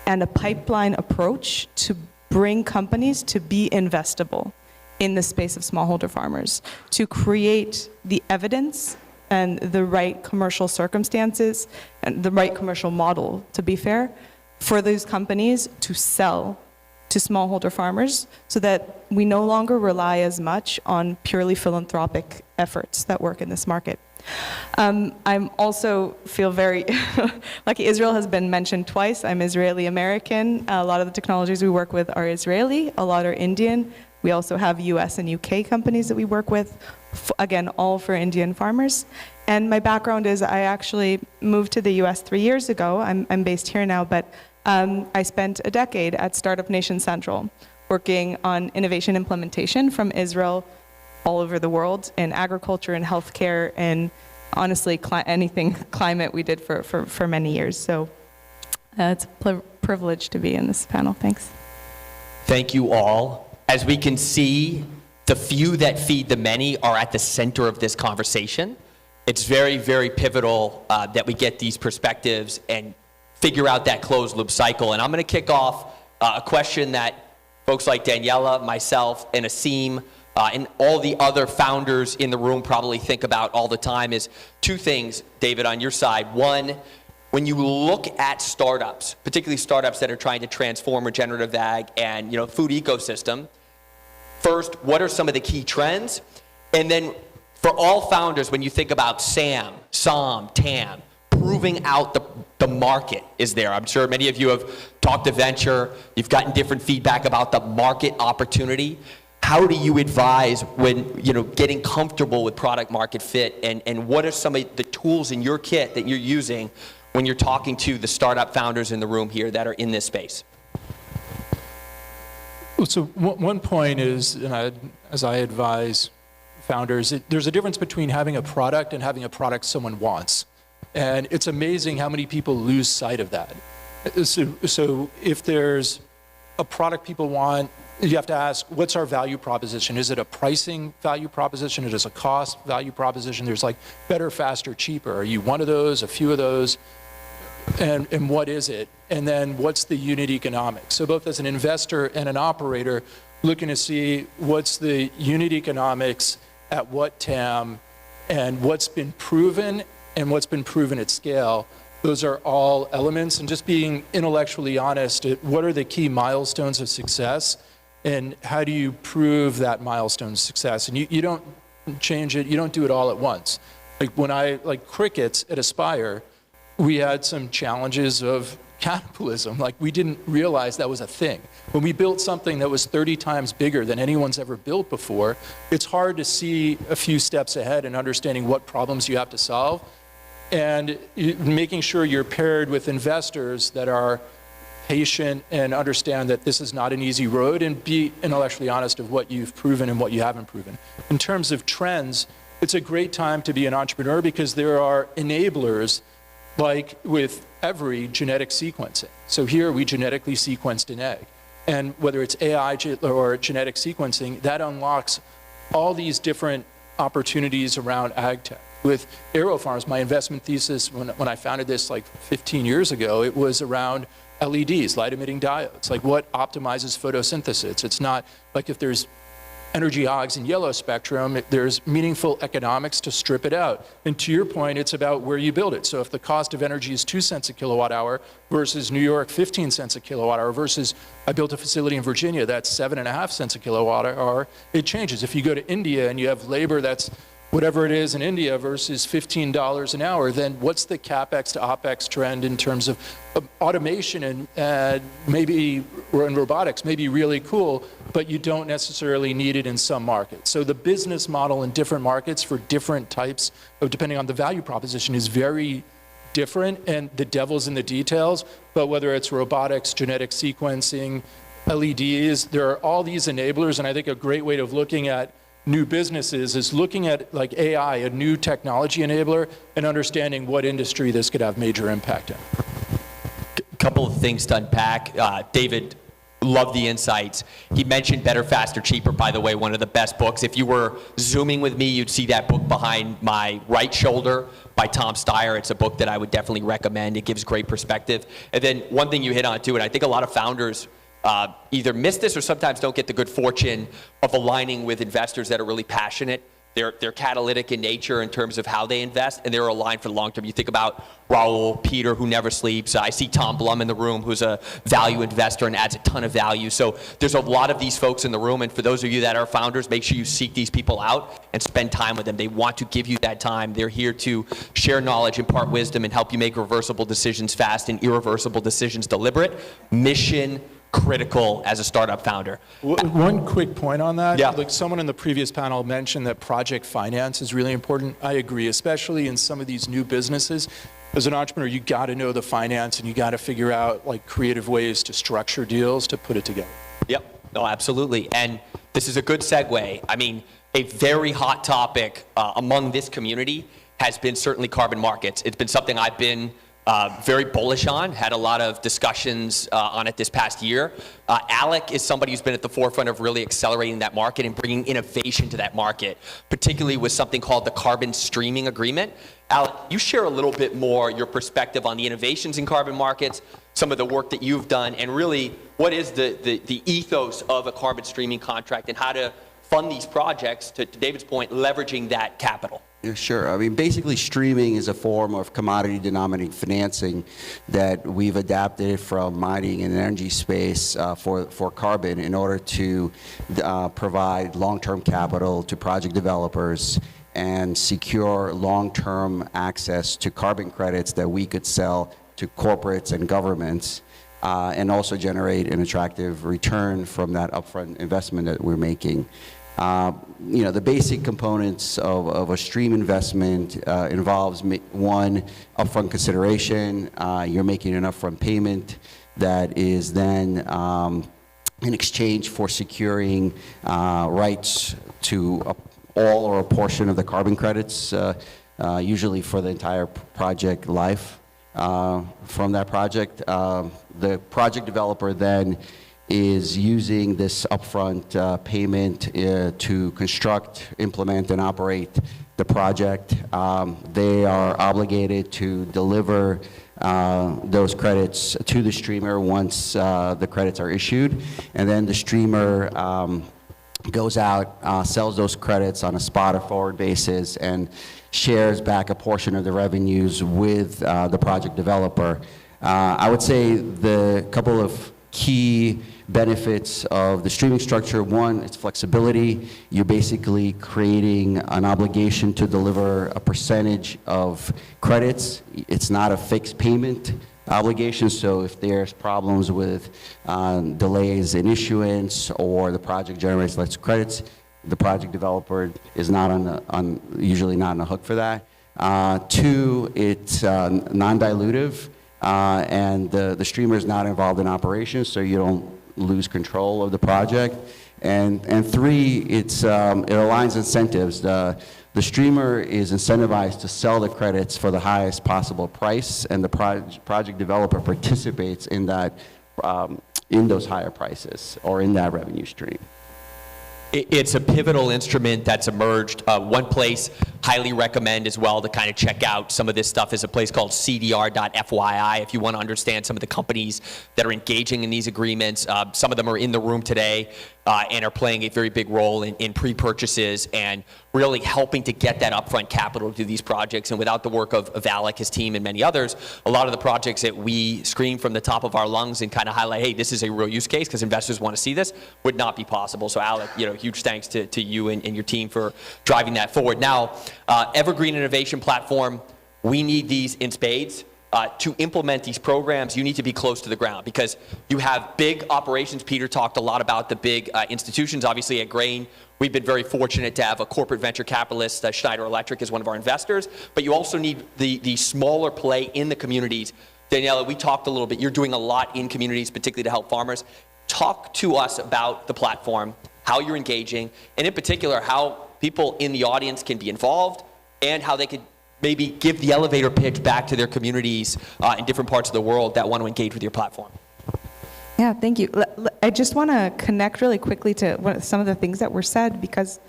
and a pipeline approach to bring companies to be investable in the space of smallholder farmers, to create the evidence and the right commercial circumstances and the right commercial model, to be fair, for those companies to sell to smallholder farmers so that we no longer rely as much on purely philanthropic efforts that work in this market. I'm also feel very lucky. Israel has been mentioned twice. I'm Israeli American. A lot of the technologies we work with are Israeli, a lot are Indian. We also have US and UK companies that we work with, again, all for Indian farmers. And my background is I actually moved to the US 3 years ago. I'm based here now, but I spent a decade at Startup Nation Central working on innovation implementation from Israel all over the world in agriculture and healthcare and honestly anything climate we did for many years. So it's a privilege to be in this panel. Thanks. Thank you all. As we can see, the few that feed the many are at the center of this conversation. It's very, very pivotal that we get these perspectives and figure out that closed loop cycle. And I'm going to kick off a question that folks like Daniela, myself, and Asim, and all the other founders in the room probably think about all the time is two things, David, on your side. One, when you look at startups, particularly startups that are trying to transform regenerative ag and food ecosystem, first, what are some of the key trends? And then for all founders, when you think about SAM, TAM, proving out the market is there. I'm sure many of you have talked to venture, you've gotten different feedback about the market opportunity. How do you advise when getting comfortable with product market fit, and what are some of the tools in your kit that you're using when you're talking to the startup founders in the room here that are in this space? So one point is, and as I advise founders, there's a difference between having a product and having a product someone wants. And it's amazing how many people lose sight of that. So if there's a product people want, you have to ask, what's our value proposition? Is it a pricing value proposition? Is it a cost value proposition? There's like better, faster, cheaper. Are you one of those, a few of those? And what is it? And then what's the unit economics? So both as an investor and an operator, looking to see what's the unit economics at what TAM and what's been proven and what's been proven at scale, those are all elements, and just being intellectually honest at what are the key milestones of success, and how do you prove that milestone success? And you don't change it, you don't do it all at once. Like crickets at Aspire, we had some challenges of cannibalism. Like, we didn't realize that was a thing. When we built something that was 30 times bigger than anyone's ever built before, it's hard to see a few steps ahead and understanding what problems you have to solve, and making sure you're paired with investors that are patient and understand that this is not an easy road, and be intellectually honest of what you've proven and what you haven't proven. In terms of trends, it's a great time to be an entrepreneur because there are enablers, like with every genetic sequencing. So here we genetically sequenced an egg. And whether it's AI or genetic sequencing, that unlocks all these different opportunities around ag tech. With AeroFarms, my investment thesis when I founded this like 15 years ago, it was around LEDs, light emitting diodes, like what optimizes photosynthesis. It's not like if there's energy hogs in yellow spectrum, there's meaningful economics to strip it out. And to your point, it's about where you build it. So if the cost of energy is 2 cents a kilowatt hour versus New York 15 cents a kilowatt hour versus I built a facility in Virginia that's 7.5 cents a kilowatt hour, it changes. If you go to India and you have labor that's whatever it is in India versus $15 an hour, then what's the CapEx to OpEx trend in terms of automation and maybe in robotics may be really cool, but you don't necessarily need it in some markets. So the business model in different markets for different types of, depending on the value proposition, is very different, and the devil's in the details. But whether it's robotics, genetic sequencing, LEDs, there are all these enablers, and I think a great way of looking at new businesses is looking at like AI, a new technology enabler, and understanding what industry this could have major impact in. Couple of things to unpack. David, love the insights. He mentioned Better, Faster, Cheaper, by the way, one of the best books. If you were Zooming with me, you'd see that book behind my right shoulder by Tom Steyer. It's a book that I would definitely recommend. It gives great perspective. And then one thing you hit on too, and I think a lot of founders either miss this or sometimes don't get the good fortune of aligning with investors that are really passionate. They're catalytic in nature in terms of how they invest, and they're aligned for the long term. You think about Raul, Peter, who never sleeps. I see Tom Blum in the room, who's a value investor and adds a ton of value. So there's a lot of these folks in the room, and for those of you that are founders, make sure you seek these people out and spend time with them. They want to give you that time. They're here to share knowledge, impart wisdom, and help you make reversible decisions fast and irreversible decisions deliberate. Mission critical as a startup founder. One quick point on that. Yeah. Like someone in the previous panel mentioned that project finance is really important. I agree, especially in some of these new businesses. As an entrepreneur, you got to know the finance, and you got to figure out like creative ways to structure deals to put it together. Yep, no, absolutely. And this is a good segue. I mean, a very hot topic among this community has been certainly carbon markets. It's been something I've been very bullish on, had a lot of discussions on it this past year. Alec is somebody who's been at the forefront of really accelerating that market and bringing innovation to that market, particularly with something called the Carbon Streaming Agreement. Alec, you share a little bit more your perspective on the innovations in carbon markets, some of the work that you've done, and really what is the ethos of a carbon streaming contract and how to fund these projects, to David's point, leveraging that capital. Yeah, sure. I mean, basically, streaming is a form of commodity-denominated financing that we've adapted from mining and energy space for carbon in order to provide long-term capital to project developers and secure long-term access to carbon credits that we could sell to corporates and governments, and also generate an attractive return from that upfront investment that we're making. You know, the basic components of a stream investment involves one, upfront consideration. You're making an upfront payment that is then in exchange for securing rights to all or a portion of the carbon credits, usually for the entire project life from that project. The project developer then is using this upfront payment to construct, implement, and operate the project. They are obligated to deliver those credits to the streamer once the credits are issued, and then the streamer goes out, sells those credits on a spot or forward basis, and shares back a portion of the revenues with the project developer. I would say the couple of key benefits of the streaming structure: one, it's flexibility. You're basically creating an obligation to deliver a percentage of credits. It's not a fixed payment obligation, so if there's problems with delays in issuance or the project generates less credits, the project developer is not usually not on the hook for that. Two, it's non-dilutive, and the streamer is not involved in operations, so you don't lose control of the project. And three, it aligns incentives. The streamer is incentivized to sell the credits for the highest possible price, and the project developer participates in that, in those higher prices or in that revenue stream. It's a pivotal instrument that's emerged. One place highly recommend as well to kind of check out some of this stuff is a place called CDR.FYI if you want to understand some of the companies that are engaging in these agreements. Some of them are in the room today and are playing a very big role in pre-purchases and really helping to get that upfront capital to these projects. And without the work of Alec, his team, and many others, a lot of the projects that we scream from the top of our lungs and kind of highlight, hey, this is a real use case because investors want to see this, would not be possible. So Alec, huge thanks to you and your team for driving that forward. Now, Evergreen Innovation Platform, we need these in spades. To implement these programs, you need to be close to the ground because you have big operations. Peter talked a lot about the big institutions. Obviously, at Grain, we've been very fortunate to have a corporate venture capitalist, Schneider Electric, as one of our investors. But you also need the smaller play in the communities. Daniela, we talked a little bit. You're doing a lot in communities, particularly to help farmers. Talk to us about the platform, how you're engaging, and in particular, how people in the audience can be involved and how they could maybe give the elevator pitch back to their communities in different parts of the world that want to engage with your platform. Yeah, thank you. I just want to connect really quickly to some of the things that were said because,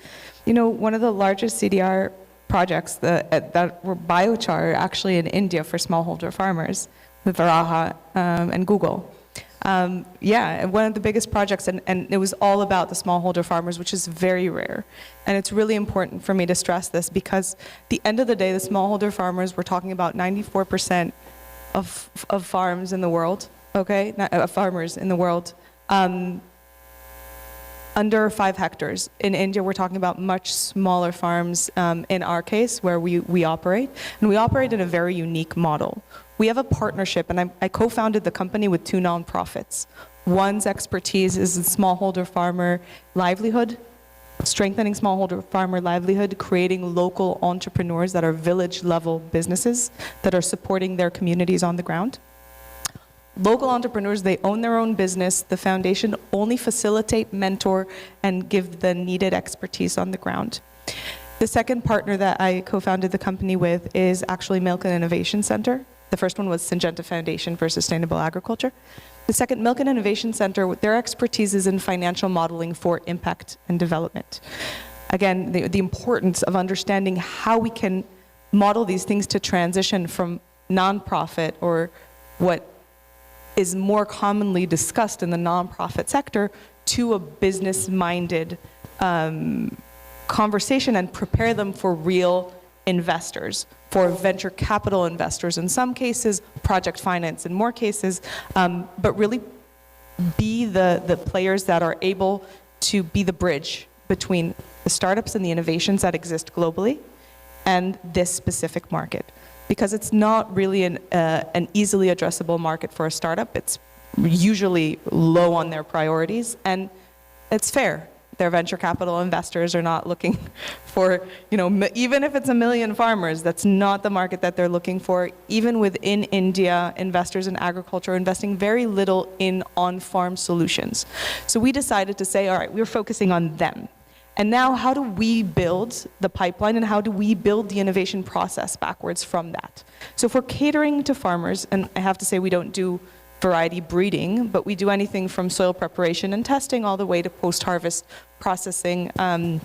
one of the largest CDR projects that were biochar actually in India for smallholder farmers with Varaha and Google. Yeah, one of the biggest projects, and it was all about the smallholder farmers, which is very rare. And it's really important for me to stress this because at the end of the day, the smallholder farmers, we're talking about 94% of farms in the world, okay? Farmers in the world, under 5 hectares. In India, we're talking about much smaller farms in our case where we operate. And we operate in a very unique model. We have a partnership, and I co-founded the company with 2 nonprofits. One's expertise is in smallholder farmer livelihood, strengthening smallholder farmer livelihood, creating local entrepreneurs that are village-level businesses that are supporting their communities on the ground. Local entrepreneurs, they own their own business. The foundation only facilitate, mentor, and give the needed expertise on the ground. The second partner that I co-founded the company with is actually Milken Innovation Center. The first one was Syngenta Foundation for Sustainable Agriculture. The second, Milken Innovation Center, their expertise is in financial modeling for impact and development. Again, the importance of understanding how we can model these things to transition from nonprofit or what is more commonly discussed in the nonprofit sector to a business-minded conversation and prepare them for real investors, for venture capital investors in some cases, project finance in more cases, but really be the players that are able to be the bridge between the startups and the innovations that exist globally and this specific market. Because it's not really an easily addressable market for a startup. It's usually low on their priorities, and it's fair. Their venture capital investors are not looking for, even if it's 1 million farmers, that's not the market that they're looking for. Even within India, investors in agriculture are investing very little in on-farm solutions. So we decided to say, all right, we're focusing on them. And now how do we build the pipeline and how do we build the innovation process backwards from that? So if we're catering to farmers, and I have to say we don't do variety breeding, but we do anything from soil preparation and testing all the way to post-harvest processing and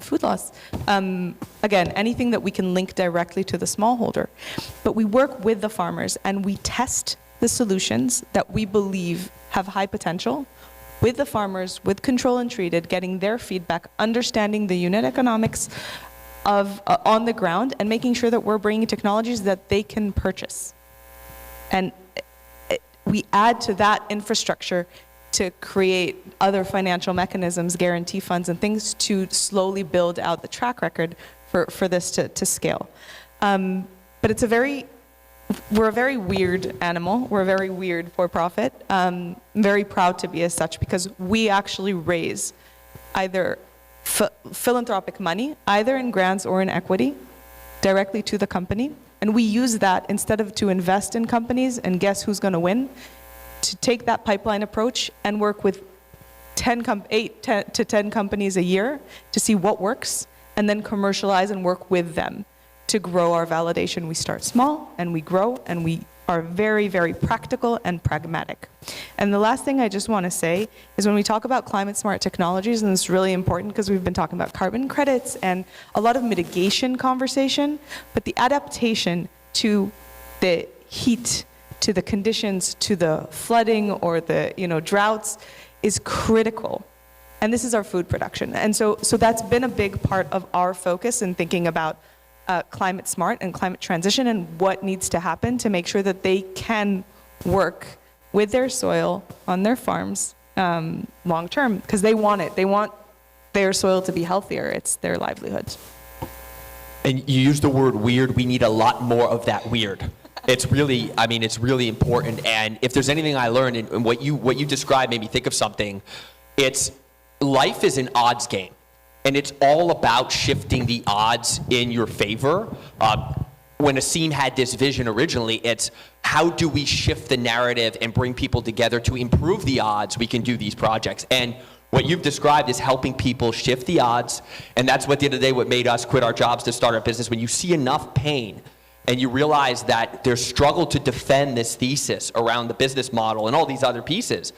food loss. Again, anything that we can link directly to the smallholder. But we work with the farmers and we test the solutions that we believe have high potential with the farmers, with Control and Treated, getting their feedback, understanding the unit economics of on the ground, and making sure that we're bringing technologies that they can purchase. And we add to that infrastructure to create other financial mechanisms, guarantee funds, and things to slowly build out the track record for this to scale. But it's we're a very weird animal. We're a very weird for-profit. I'm very proud to be as such because we actually raise either philanthropic money, either in grants or in equity, directly to the company. And we use that instead of to invest in companies and guess who's going to win, to take that pipeline approach and work with 8 to 10 companies a year to see what works, and then commercialize and work with them to grow our validation. We start small and we grow, and we are very, very practical and pragmatic. And the last thing I just want to say is when we talk about climate smart technologies, and it's really important because we've been talking about carbon credits and a lot of mitigation conversation, but the adaptation to the heat, to the conditions, to the flooding or the droughts is critical. And this is our food production. And so that's been a big part of our focus in thinking about climate smart and climate transition and what needs to happen to make sure that they can work with their soil on their farms long term, because they want it. They want their soil to be healthier. It's their livelihoods. And you use the word weird. We need a lot more of that weird. It's really, it's really important. And if there's anything I learned, and what you described made me think of something, it's life is an odds game. And it's all about shifting the odds in your favor. When Asim had this vision originally, it's how do we shift the narrative and bring people together to improve the odds we can do these projects. And what you've described is helping people shift the odds. And that's what, at the end of the day, what made us quit our jobs to start our business. When you see enough pain and you realize that there's struggle to defend this thesis around the business model and all these other pieces,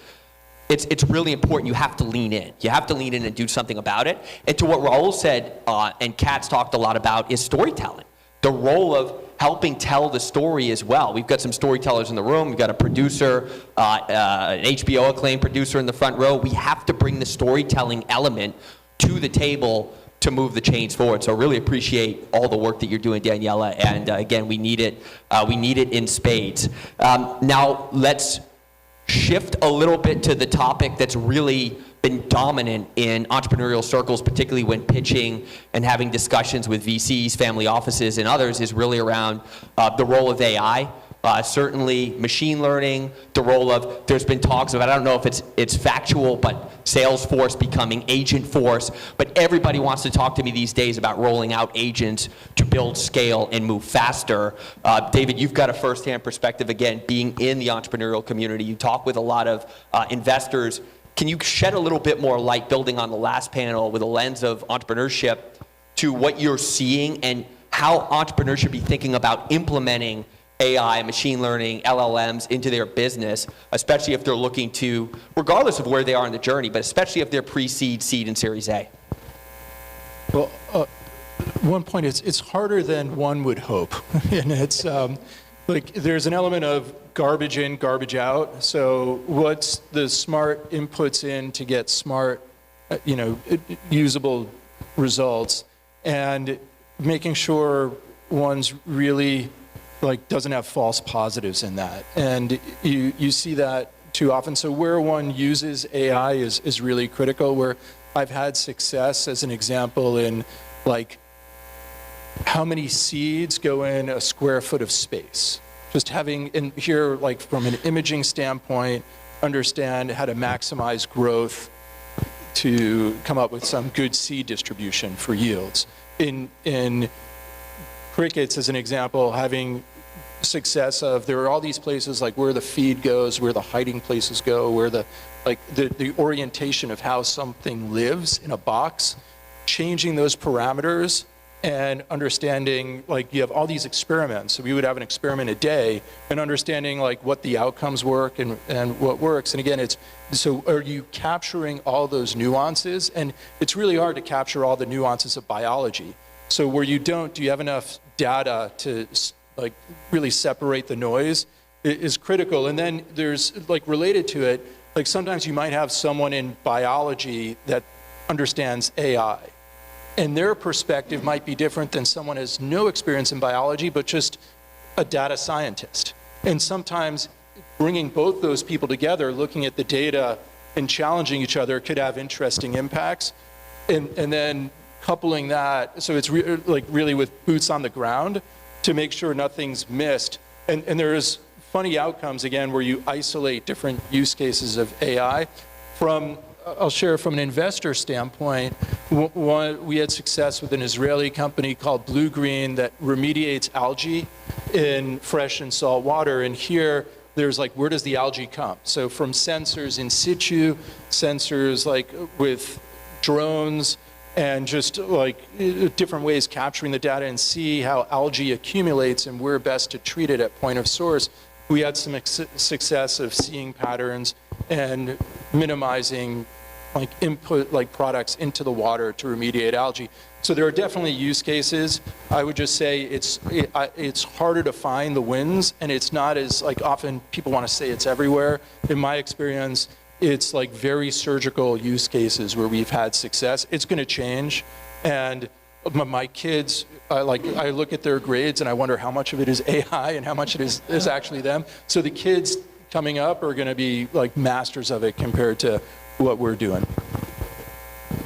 it's really important. You have to lean in. You have to lean in and do something about it. And to what Raul said, and Kat's talked a lot about, is storytelling. The role of helping tell the story as well. We've got some storytellers in the room. We've got a producer, an HBO acclaimed producer in the front row. We have to bring the storytelling element to the table to move the chains forward. So really appreciate all the work that you're doing, Daniela. And again, we need it. We need it in spades. Now let's shift a little bit to the topic that's really been dominant in entrepreneurial circles, particularly when pitching and having discussions with VCs, family offices, and others, is really around the role of AI. Certainly machine learning, the role of, there's been talks of, I don't know if it's factual, but Salesforce becoming Agentforce, but everybody wants to talk to me these days about rolling out agents to build scale and move faster. David, you've got a firsthand perspective, again, being in the entrepreneurial community. You talk with a lot of investors. Can you shed a little bit more light, building on the last panel with a lens of entrepreneurship, to what you're seeing and how entrepreneurs should be thinking about implementing AI, machine learning, LLMs into their business, especially if they're looking to, regardless of where they are in the journey, but especially if they're pre-seed, seed, and Series A? Well, one point is it's harder than one would hope. And it's like there's an element of garbage in, garbage out. So what's the smart inputs in to get smart, usable results, and making sure one's really doesn't have false positives in that. And you see that too often. So where one uses AI is really critical. Where I've had success, as an example, in how many seeds go in a square foot of space. Just having in here, from an imaging standpoint, understand how to maximize growth to come up with some good seed distribution for yields. In crickets, as an example, having success of, there are all these places where the feed goes, where the hiding places go, where the orientation of how something lives in a box, changing those parameters and understanding, you have all these experiments. So we would have an experiment a day and understanding what the outcomes work and what works. And again, so are you capturing all those nuances? And it's really hard to capture all the nuances of biology. So where you don't, do you have enough data to really separate the noise is critical. And then there's related to it, Like sometimes you might have someone in biology that understands AI, and their perspective might be different than someone who has no experience in biology, but just a data scientist. And sometimes bringing both those people together, looking at the data and challenging each other could have interesting impacts. And then coupling that, so it's really with boots on the ground to make sure nothing's missed. And there's funny outcomes, again, where you isolate different use cases of AI. I'll share from an investor standpoint, we had success with an Israeli company called Blue Green that remediates algae in fresh and salt water. And here, there's like, where does the algae come? So from sensors in situ, sensors like with drones, and just like different ways capturing the data and see how algae accumulates and where best to treat it at point of source. We had some success of seeing patterns and minimizing like input like products into the water to remediate algae. So there are definitely use cases. I would just say it's harder to find the wins, and it's not as like often people want to say it's everywhere. In my experience, it's like very surgical use cases where we've had success. It's going to change, and my kids, I look at their grades and I wonder how much of it is AI and how much it is actually them. So the kids coming up are going to be like masters of it compared to what we're doing.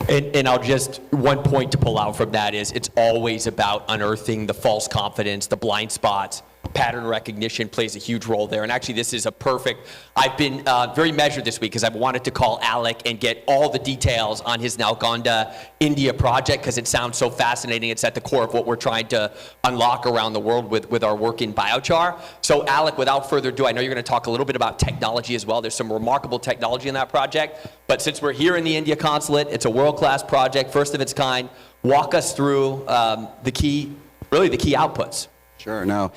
And I'll just, one point to pull out from that is it's always about unearthing the false confidence, the blind spots. Pattern recognition plays a huge role there. And actually, this is a perfect, I've been very measured this week because I've wanted to call Alec and get all the details on his Nalgonda India project because it sounds so fascinating. It's at the core of what we're trying to unlock around the world with our work in biochar. So Alec, without further ado, I know you're going to talk a little bit about technology as well. There's some remarkable technology in that project. But since we're here in the India consulate, it's a world-class project, first of its kind. Walk us through the key outputs. Sure. Now,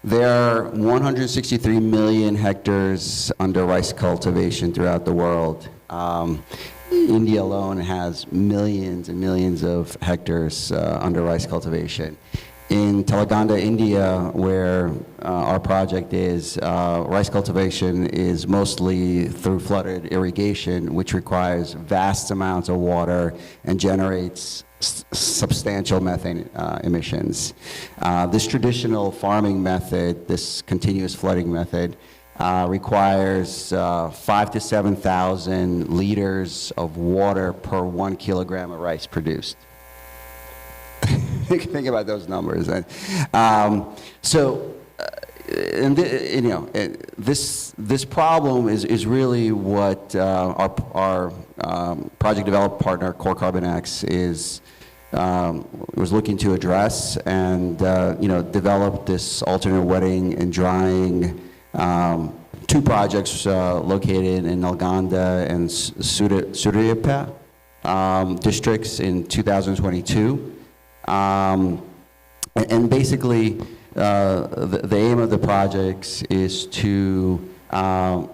there are 163 million hectares under rice cultivation throughout the world. India alone has millions and millions of hectares under rice cultivation. In Telangana, India, where our project is, rice cultivation is mostly through flooded irrigation, which requires vast amounts of water and generates substantial methane emissions. This traditional farming method, this continuous flooding method, requires 5,000 to 7,000 liters of water per 1 kilogram of rice produced. Think about those numbers. This problem is really what our project development partner, Core Carbon X, was looking to address, and developed this alternate wetting and drying. Two projects located in Nalgonda and Suryapat districts in 2022. And basically, the aim of the projects is to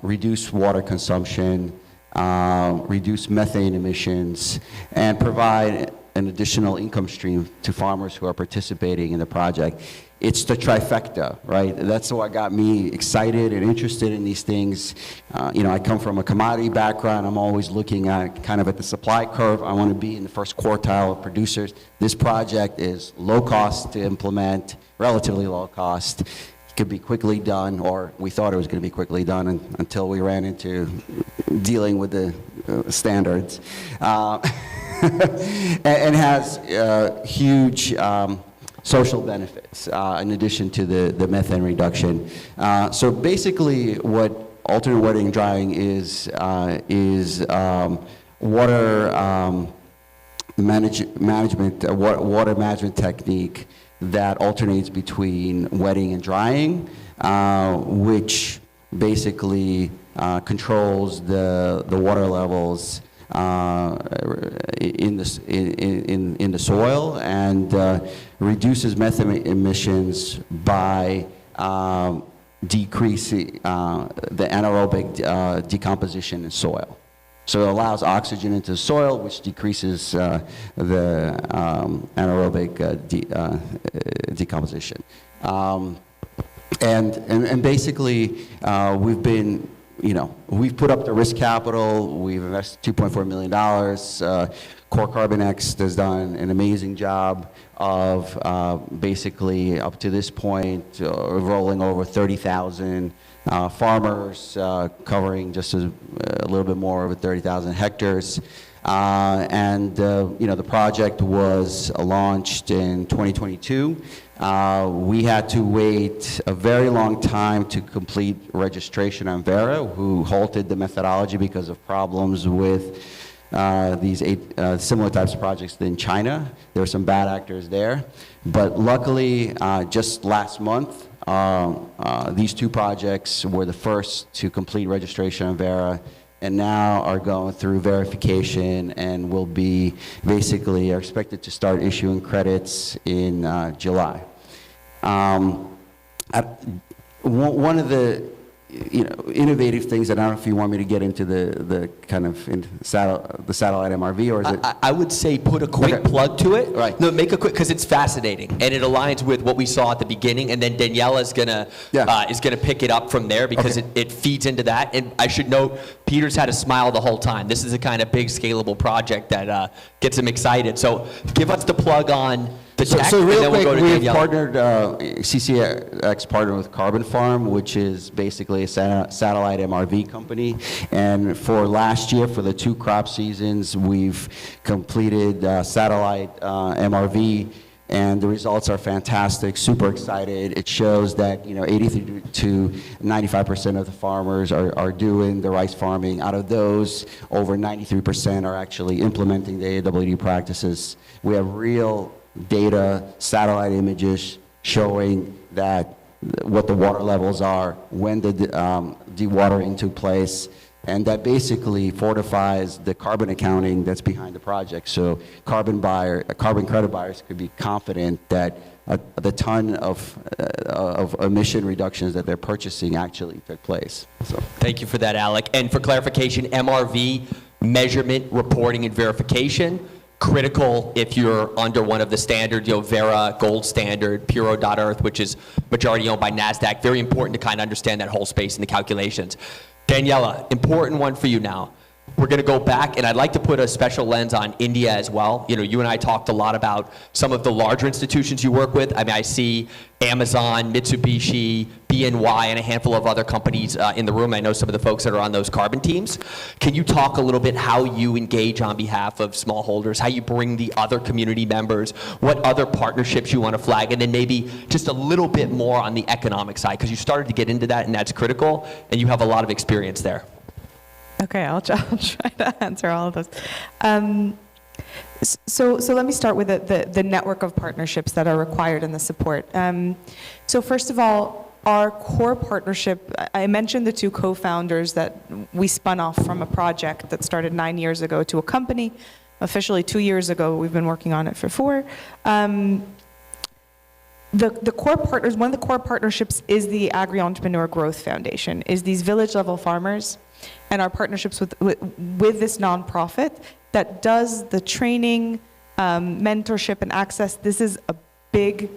reduce water consumption, reduce methane emissions, and provide an additional income stream to farmers who are participating in the project. It's the trifecta, right? That's what got me excited and interested in these things. I come from a commodity background. I'm always looking at kind of at the supply curve. I want to be in the first quartile of producers. This project is low cost to implement, relatively low cost. It could be quickly done, or we thought it was going to be quickly done until we ran into dealing with the standards. And has huge social benefits in addition to the methane reduction. So basically what alternate wetting and drying is water management technique that alternates between wetting and drying, which basically controls the water levels in the soil and reduces methane emissions by decreasing the anaerobic decomposition in soil. So it allows oxygen into the soil, which decreases the anaerobic decomposition. And basically, we've been we've put up the risk capital, we've invested $2.4 million. Core Carbon X has done an amazing job of basically, up to this point, rolling over 30,000 farmers, covering just a little bit more over 30,000 hectares. The project was launched in 2022. We had to wait a very long time to complete registration on Verra, who halted the methodology because of problems with these similar types of projects in China. There were some bad actors there. But luckily, just last month, these two projects were the first to complete registration on Verra, and now are going through verification and will be are expected to start issuing credits in July. One of the innovative things, and I don't know if you want me to get into the kind of the satellite MRV, or is it? I would say put a quick plug to it. Right. No, make a quick, because it's fascinating and it aligns with what we saw at the beginning, and then Daniela is gonna pick it up from there because it feeds into that. And I should note, Peter's had a smile the whole time. This is a kind of big scalable project that gets him excited. So give us the plug on the tech, So and real then we'll quick, go to we've Daniela. partnered, CCX partnered with Carbon Farm, which is basically a satellite MRV company. And for last year, for the 2 crop seasons, we've completed satellite MRV, and the results are fantastic, super excited. It shows that 83 to 95% of the farmers are doing the rice farming. Out of those, over 93% are actually implementing the AWD practices. We have real data, satellite images showing that what the water levels are, when the dewatering took place, and that basically fortifies the carbon accounting that's behind the project. So carbon credit buyers could be confident that the ton of emission reductions that they're purchasing actually took place. So. Thank you for that, Alec. And for clarification, MRV, measurement, reporting, and verification, critical if you're under one of the standards, Verra, Gold Standard, Puro.Earth, which is majority owned by NASDAQ. Very important to kind of understand that whole space and the calculations. Daniela, important one for you now. We're going to go back, and I'd like to put a special lens on India as well. You and I talked a lot about some of the larger institutions you work with. I mean, I see Amazon, Mitsubishi, BNY, and a handful of other companies in the room. I know some of the folks that are on those carbon teams. Can you talk a little bit how you engage on behalf of smallholders, how you bring the other community members, what other partnerships you want to flag, and then maybe just a little bit more on the economic side, because you started to get into that, and that's critical, and you have a lot of experience there. Okay, I'll try to answer all of those. So let me start with the network of partnerships that are required in the support. So first of all, our core partnership, I mentioned the 2 co-founders that we spun off from a project that started 9 years ago to a company. Officially 2 years ago, we've been working on it for 4. The core partners, one of the core partnerships is the Agri-Entrepreneur Growth Foundation, is these village-level farmers, and our partnerships with this nonprofit that does the training, mentorship, and access. This is a big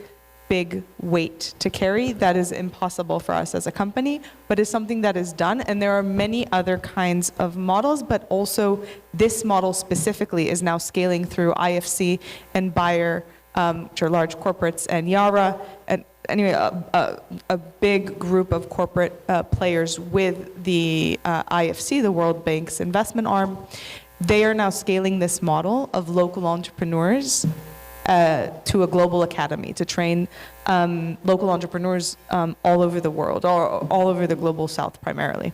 weight to carry that is impossible for us as a company, but is something that is done. And there are many other kinds of models, but also this model specifically is now scaling through IFC and Bayer, which are large corporates, and Yara, and anyway, a big group of corporate players with the IFC, the World Bank's investment arm. They are now scaling this model of local entrepreneurs to a global academy to train local entrepreneurs all over the world, or all over the global south primarily.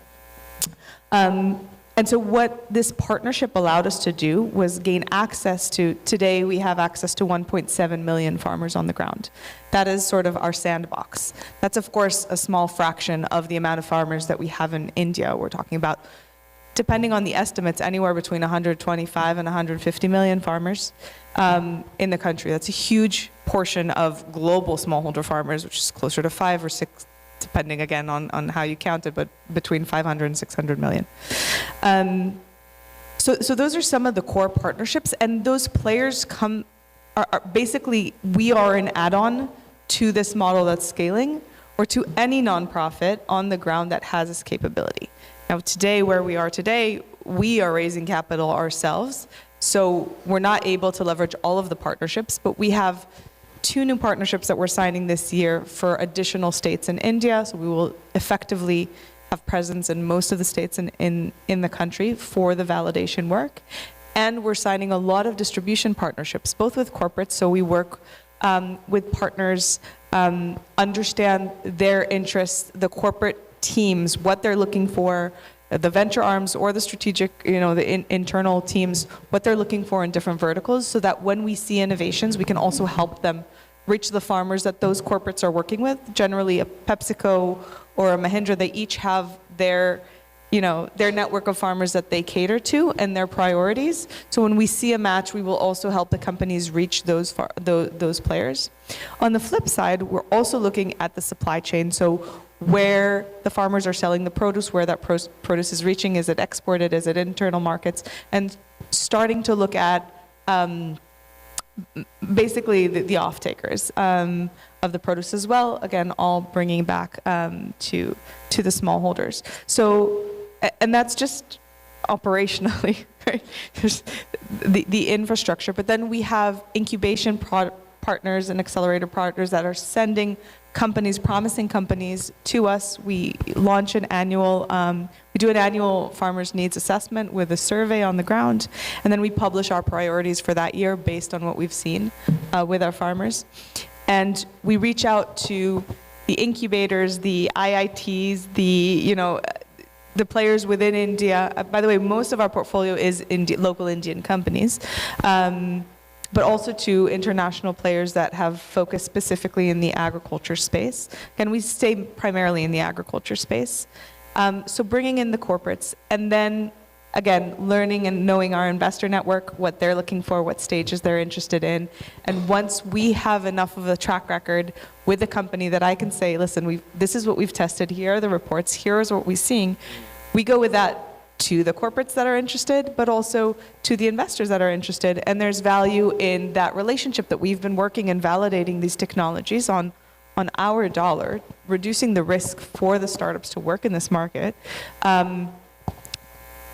And so what this partnership allowed us to do was gain access to, today we have access to 1.7 million farmers on the ground. That is sort of our sandbox. That's of course a small fraction of the amount of farmers that we have in India. We're talking about, depending on the estimates, anywhere between 125 and 150 million farmers in the country. That's a huge portion of global smallholder farmers, which is closer to 5 or 6, depending again on how you count it, but between 500 and 600 million. So those are some of the core partnerships, and those players are basically, we are an add-on to this model that's scaling, or to any nonprofit on the ground that has this capability. Now, today, where we are today, we are raising capital ourselves, so we're not able to leverage all of the partnerships, but we have 2 new partnerships that we're signing this year for additional states in India, so we will effectively have presence in most of the states in the country for the validation work. And we're signing a lot of distribution partnerships, both with corporates, so we work with partners, understand their interests, the corporate teams, what they're looking for, the venture arms or the strategic, the internal teams, what they're looking for in different verticals, so that when we see innovations, we can also help them reach the farmers that those corporates are working with. Generally, a PepsiCo or a Mahindra, they each have their network of farmers that they cater to and their priorities. So when we see a match, we will also help the companies reach those players. On the flip side, we're also looking at the supply chain. So where the farmers are selling the produce, where that produce is reaching, is it exported, is it internal markets, and starting to look at basically the off-takers of the produce as well, again, all bringing back to the smallholders. So, and that's just operationally, right? There's the infrastructure, but then we have incubation partners and accelerator partners that are sending companies, promising companies to us. We launch an annual, we do an annual farmers' needs assessment with a survey on the ground, and then we publish our priorities for that year based on what we've seen with our farmers. And we reach out to the incubators, the IITs, the players within India. By the way, most of our portfolio is local Indian companies. But also to international players that have focused specifically in the agriculture space. And we stay primarily in the agriculture space. So bringing in the corporates, and then, again, learning and knowing our investor network, what they're looking for, what stages they're interested in. And once we have enough of a track record with the company that I can say, listen, this is what we've tested, here are the reports, here's what we're seeing, we go with that to the corporates that are interested, but also to the investors that are interested. And there's value in that relationship that we've been working and validating these technologies on our dollar, reducing the risk for the startups to work in this market.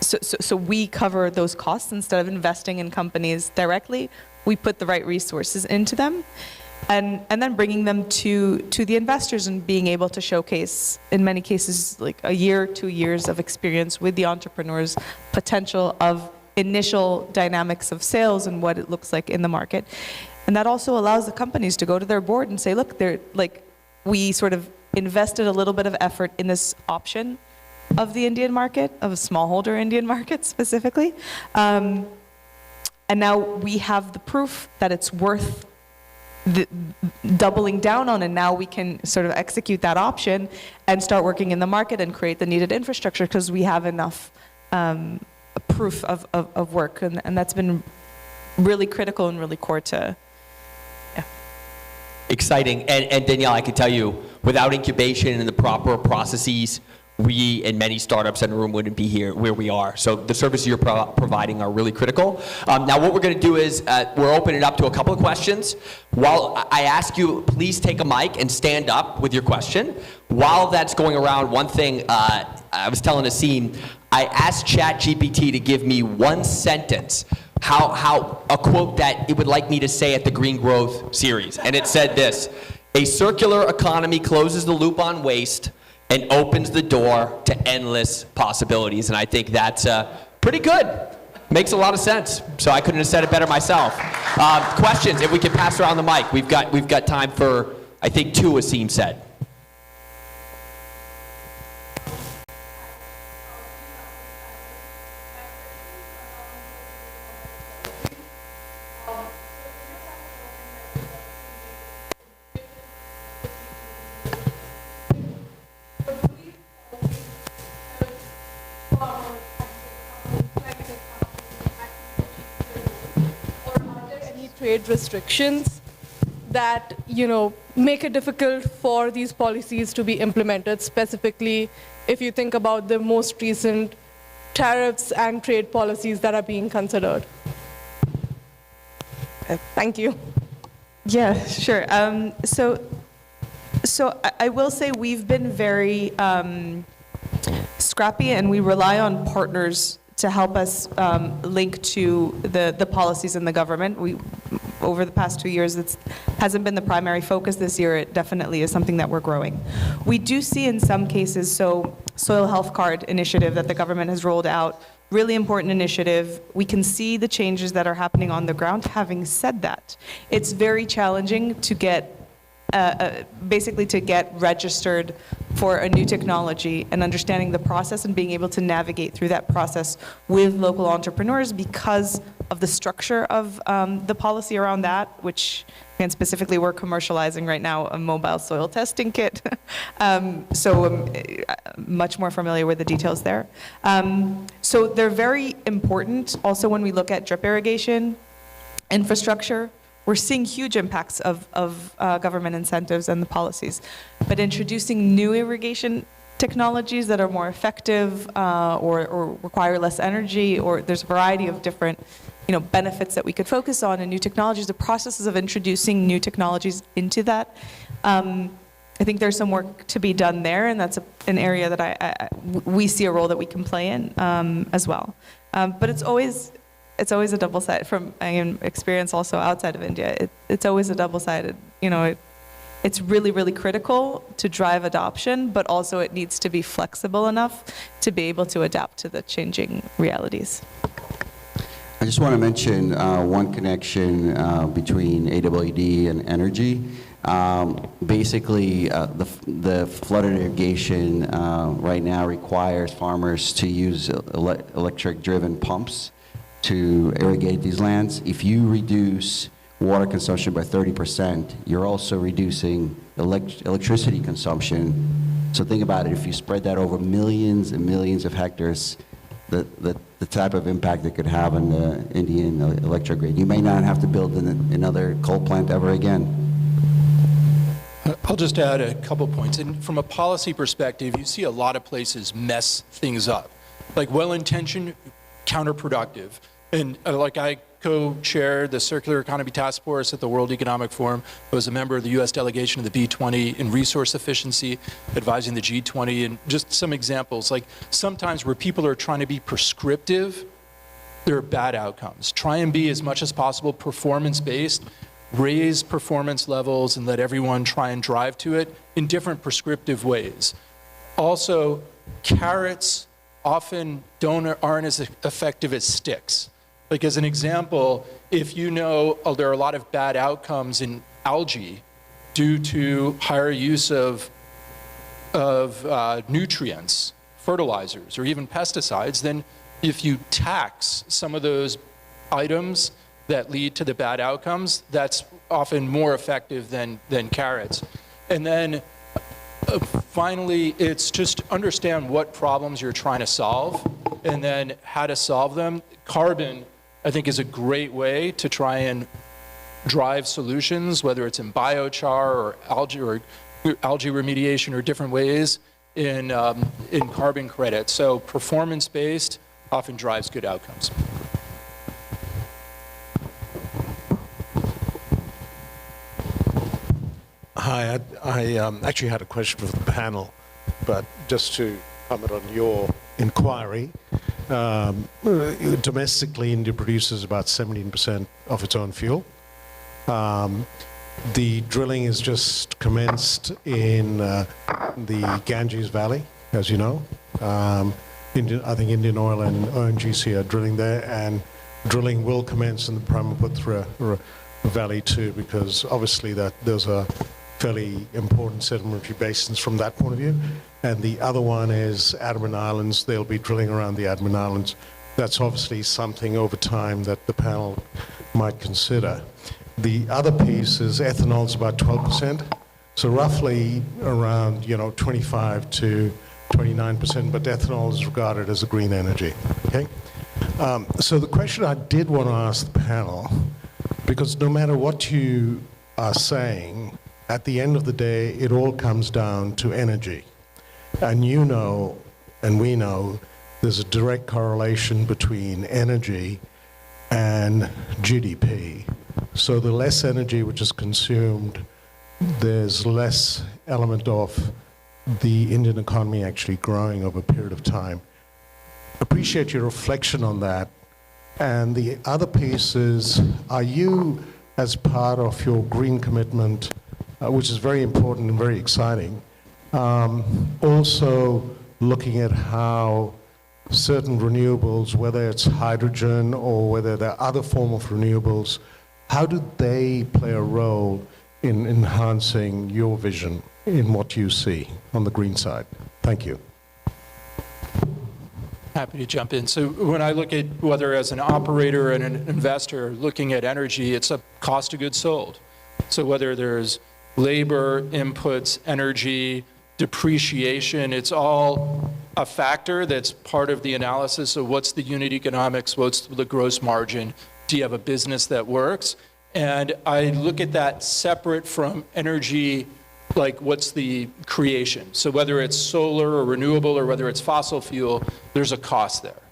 So we cover those costs instead of investing in companies directly. We put the right resources into them. And then bringing them to the investors and being able to showcase, in many cases, like a year, 2 years of experience with the entrepreneurs, potential of initial dynamics of sales and what it looks like in the market. And that also allows the companies to go to their board and say, look, we sort of invested a little bit of effort in this option of the Indian market, of a smallholder Indian market specifically. And now we have the proof that it's worth doubling down on, and now we can sort of execute that option and start working in the market and create the needed infrastructure because we have enough proof of work, and that's been really critical and really core to. Exciting. And Danielle, I can tell you, without incubation and the proper processes, we and many startups in the room wouldn't be here where we are. So the services you're providing are really critical. Now what we're going to do is we're opening it up to a couple of questions. While I ask you, please take a mic and stand up with your question. While that's going around, one thing I was telling Asim, I asked ChatGPT to give me one sentence, how a quote that it would like me to say at the Green Growth series. And it said this: a circular economy closes the loop on waste and opens the door to endless possibilities. And I think that's pretty good. Makes a lot of sense. So I couldn't have said it better myself. Questions, if we could pass around the mic. We've got time for, I think, 2, Asim said. Trade restrictions that make it difficult for these policies to be implemented, specifically if you think about the most recent tariffs and trade policies that are being considered. Thank you. Yeah, sure. So I will say we've been very scrappy, and we rely on partners to help us link to the policies in the government. Over the past 2 years, it hasn't been the primary focus. This year, it definitely is something that we're growing. We do see in some cases, so Soil Health Card initiative that the government has rolled out, really important initiative. We can see the changes that are happening on the ground. Having said that, it's very challenging to get basically to get registered for a new technology and understanding the process and being able to navigate through that process with local entrepreneurs because of the structure of the policy around that, which, and specifically we're commercializing right now a mobile soil testing kit. So I'm much more familiar with the details there. So they're very important also when we look at drip irrigation infrastructure. We're seeing huge impacts of government incentives and the policies. But introducing new irrigation technologies that are more effective or require less energy, or there's a variety of different benefits that we could focus on, and new technologies, the processes of introducing new technologies into that. I think there's some work to be done there, and that's an area that we see a role that we can play in as well. But it's always a double-sided, from experience also outside of India, it's always a double-sided, it's really, really critical to drive adoption, but also it needs to be flexible enough to be able to adapt to the changing realities. I just want to mention one connection between AWD and energy. Basically, the flooded irrigation right now requires farmers to use electric-driven pumps to irrigate these lands. If you reduce water consumption by 30%, you're also reducing electricity consumption. So think about it, if you spread that over millions and millions of hectares, the type of impact it could have on the Indian electric grid. You may not have to build another coal plant ever again. I'll just add a couple points. And from a policy perspective, you see a lot of places mess things up. Like well-intentioned, counterproductive. And like I co-chaired the Circular Economy Task Force at the World Economic Forum. I was a member of the U.S. delegation of the B20 in resource efficiency, advising the G20, and just some examples. Like sometimes where people are trying to be prescriptive, there are bad outcomes. Try and be as much as possible performance-based, raise performance levels, and let everyone try and drive to it in different prescriptive ways. Also, carrots often aren't as effective as sticks. Like as an example, if you know there are a lot of bad outcomes in algae due to higher use of nutrients, fertilizers, or even pesticides, then if you tax some of those items that lead to the bad outcomes, that's often more effective than carrots. And then finally, it's just understand what problems you're trying to solve and then how to solve them. Carbon, I think, is a great way to try and drive solutions, whether it's in biochar or algae remediation or different ways in carbon credits. So performance-based often drives good outcomes. Hi, I actually had a question for the panel, but just to comment on your inquiry, domestically, India produces about 17% of its own fuel. The drilling is just commenced in the Ganges Valley, as you know. I think Indian Oil and ONGC are drilling there, and drilling will commence in the Brahmaputra Valley too, because obviously those are fairly important sedimentary basins from that point of view. And the other one is Andaman Islands. They'll be drilling around the Andaman Islands. That's obviously something over time that the panel might consider. The other piece is ethanol is about 12%. So roughly around 25 to 29%, but ethanol is regarded as a green energy, okay? So the question I did want to ask the panel, because no matter what you are saying, at the end of the day, it all comes down to energy. And you know, and we know, there's a direct correlation between energy and GDP. So the less energy which is consumed, there's less element of the Indian economy actually growing over a period of time. Appreciate your reflection on that. And the other piece is, are you, as part of your green commitment, which is very important and very exciting, also looking at how certain renewables, whether it's hydrogen or whether there are other forms of renewables, how do they play a role in enhancing your vision in what you see on the green side? Thank you. Happy to jump in. So when I look at whether as an operator and an investor looking at energy, it's a cost of goods sold. So whether there's labor, inputs, energy, depreciation, it's all a factor that's part of the analysis of what's the unit economics, what's the gross margin, do you have a business that works? And I look at that separate from energy, like what's the creation. So whether it's solar or renewable or whether it's fossil fuel, there's a cost there.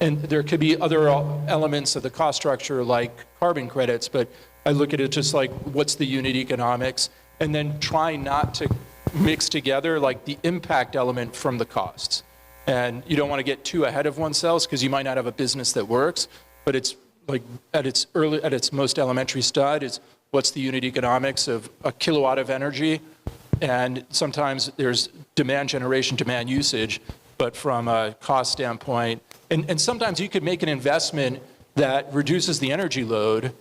And there could be other elements of the cost structure like carbon credits, but I look at it just like what's the unit economics, and then try not to mix together like the impact element from the costs. And you don't want to get too ahead of oneself because you might not have a business that works, but it's like at its most elementary stud is what's the unit economics of a kilowatt of energy. And sometimes there's demand generation, demand usage, but from a cost standpoint, and sometimes you could make an investment that reduces the energy load,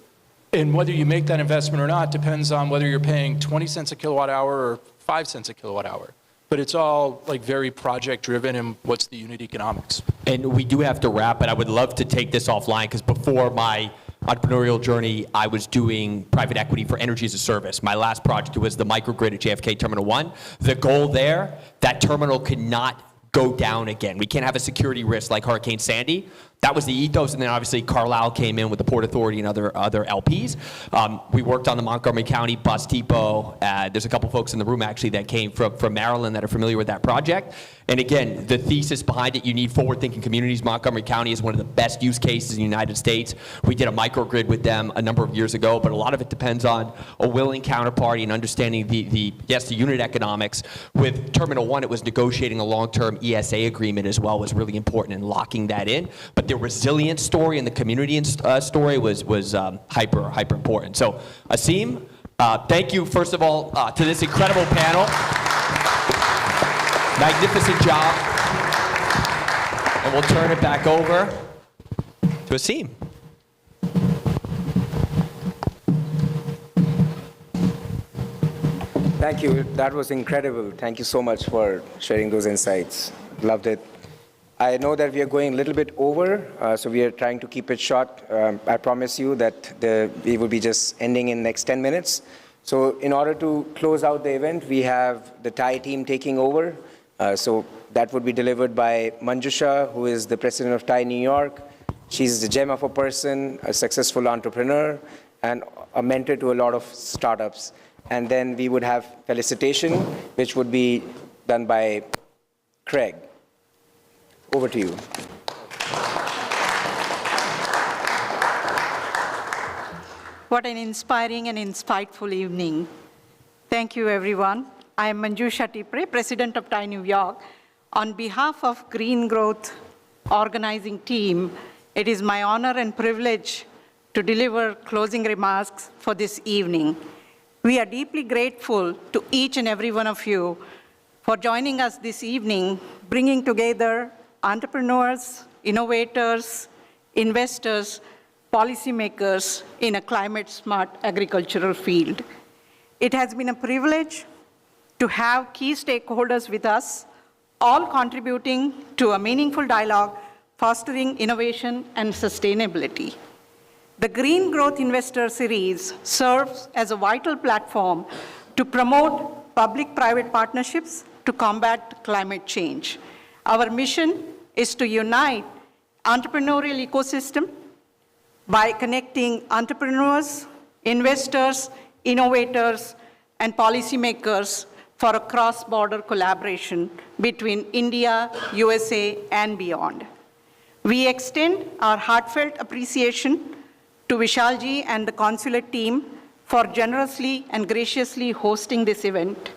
and whether you make that investment or not depends on whether you're paying 20 cents a kilowatt hour or 5 cents a kilowatt hour. But it's all like very project driven and what's the unit economics. And we do have to wrap, but I would love to take this offline because before my entrepreneurial journey, I was doing private equity for energy as a service. My last project was the microgrid at JFK Terminal 1. The goal there, that terminal could not go down again. We can't have a security risk like Hurricane Sandy. That was the ethos, and then obviously Carlisle came in with the Port Authority and other LPs. We worked on the Montgomery County bus depot. There's a couple folks in the room actually that came from Maryland that are familiar with that project. And again, the thesis behind it, you need forward-thinking communities. Montgomery County is one of the best use cases in the United States. We did a microgrid with them a number of years ago, but a lot of it depends on a willing counterparty and understanding the unit economics. With Terminal 1, it was negotiating a long-term ESA agreement as well was really important in locking that in. But the resilience story and the community story was hyper important. So Asim, thank you first of all to this incredible panel. Magnificent job. And we'll turn it back over to Asim. Thank you. That was incredible. Thank you so much for sharing those insights. Loved it. I know that we are going a little bit over, so we are trying to keep it short. I promise you that we will be just ending in the next 10 minutes. So in order to close out the event, we have the Thai team taking over. So that would be delivered by Manjusha, who is the president of Thai New York. She's a gem of a person, a successful entrepreneur, and a mentor to a lot of startups. And then we would have felicitation, which would be done by Craig. Over to you. What an inspiring and insightful evening. Thank you, everyone. I am Manjusha Tipre, President of Thai New York. On behalf of Green Growth organizing team, it is my honor and privilege to deliver closing remarks for this evening. We are deeply grateful to each and every one of you for joining us this evening, bringing together entrepreneurs, innovators, investors, policymakers in a climate-smart agricultural field. It has been a privilege to have key stakeholders with us, all contributing to a meaningful dialogue, fostering innovation and sustainability. The Green Growth Investor Series serves as a vital platform to promote public-private partnerships to combat climate change. Our mission is to unite entrepreneurial ecosystem by connecting entrepreneurs, investors, innovators, and policymakers for a cross-border collaboration between India, USA, and beyond. We extend our heartfelt appreciation to Vishalji and the consulate team for generously and graciously hosting this event.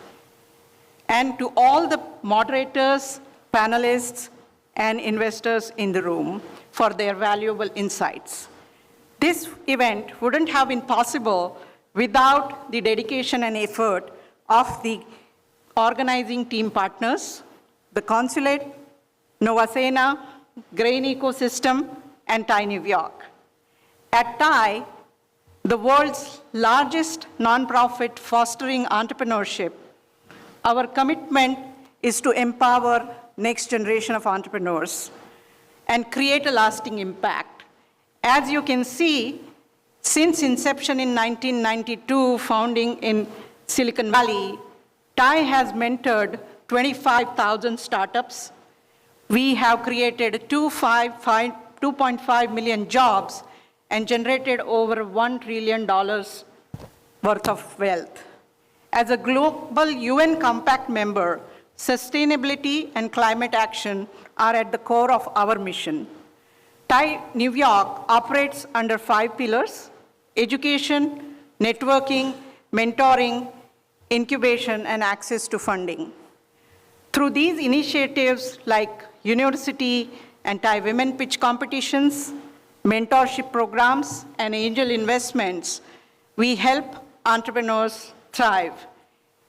and to all the moderators, panelists, and investors in the room for their valuable insights. This event wouldn't have been possible without the dedication and effort of the organizing team partners, the consulate, Novacena, Grain Ecosystem, and TiE New York. At TiE, the world's largest nonprofit fostering entrepreneurship, our commitment is to empower next generation of entrepreneurs and create a lasting impact. As you can see, since inception in 1992, founding in Silicon Valley, TiE has mentored 25,000 startups. We have created 2.5 million jobs and generated over $1 trillion worth of wealth. As a global UN Compact member, sustainability and climate action are at the core of our mission. TiE New York operates under 5 pillars: education, networking, mentoring, incubation, and access to funding. Through these initiatives like university and TiE Women Pitch competitions, mentorship programs, and angel investments, we help entrepreneurs thrive.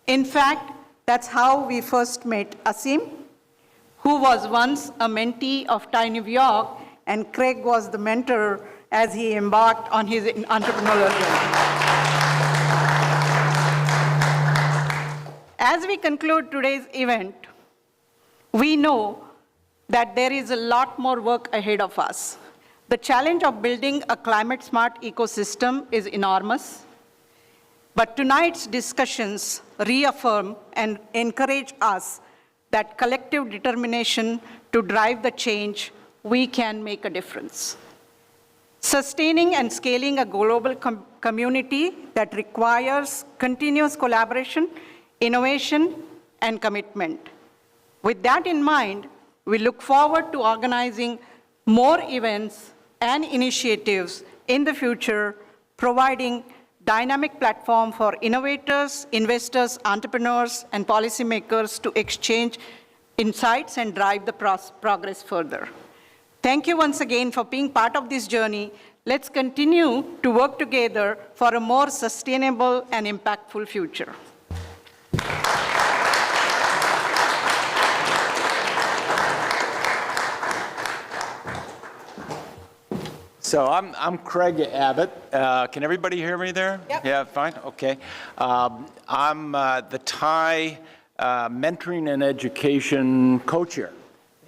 In fact, that's how we first met Asim, who was once a mentee of TiE New York, and Craig was the mentor as he embarked on his entrepreneurial journey. As we conclude today's event, we know that there is a lot more work ahead of us. The challenge of building a climate-smart ecosystem is enormous, but tonight's discussions reaffirm and encourage us that collective determination to drive the change, we can make a difference. Sustaining and scaling a global community that requires continuous collaboration, innovation, and commitment. With that in mind, we look forward to organizing more events and initiatives in the future, providing dynamic platform for innovators, investors, entrepreneurs, and policymakers to exchange insights and drive the progress further. Thank you once again for being part of this journey. Let's continue to work together for a more sustainable and impactful future. So I'm Craig Abbott. Can everybody hear me there? Yep. Yeah, fine, okay. I'm the TiE Mentoring and Education co-chair,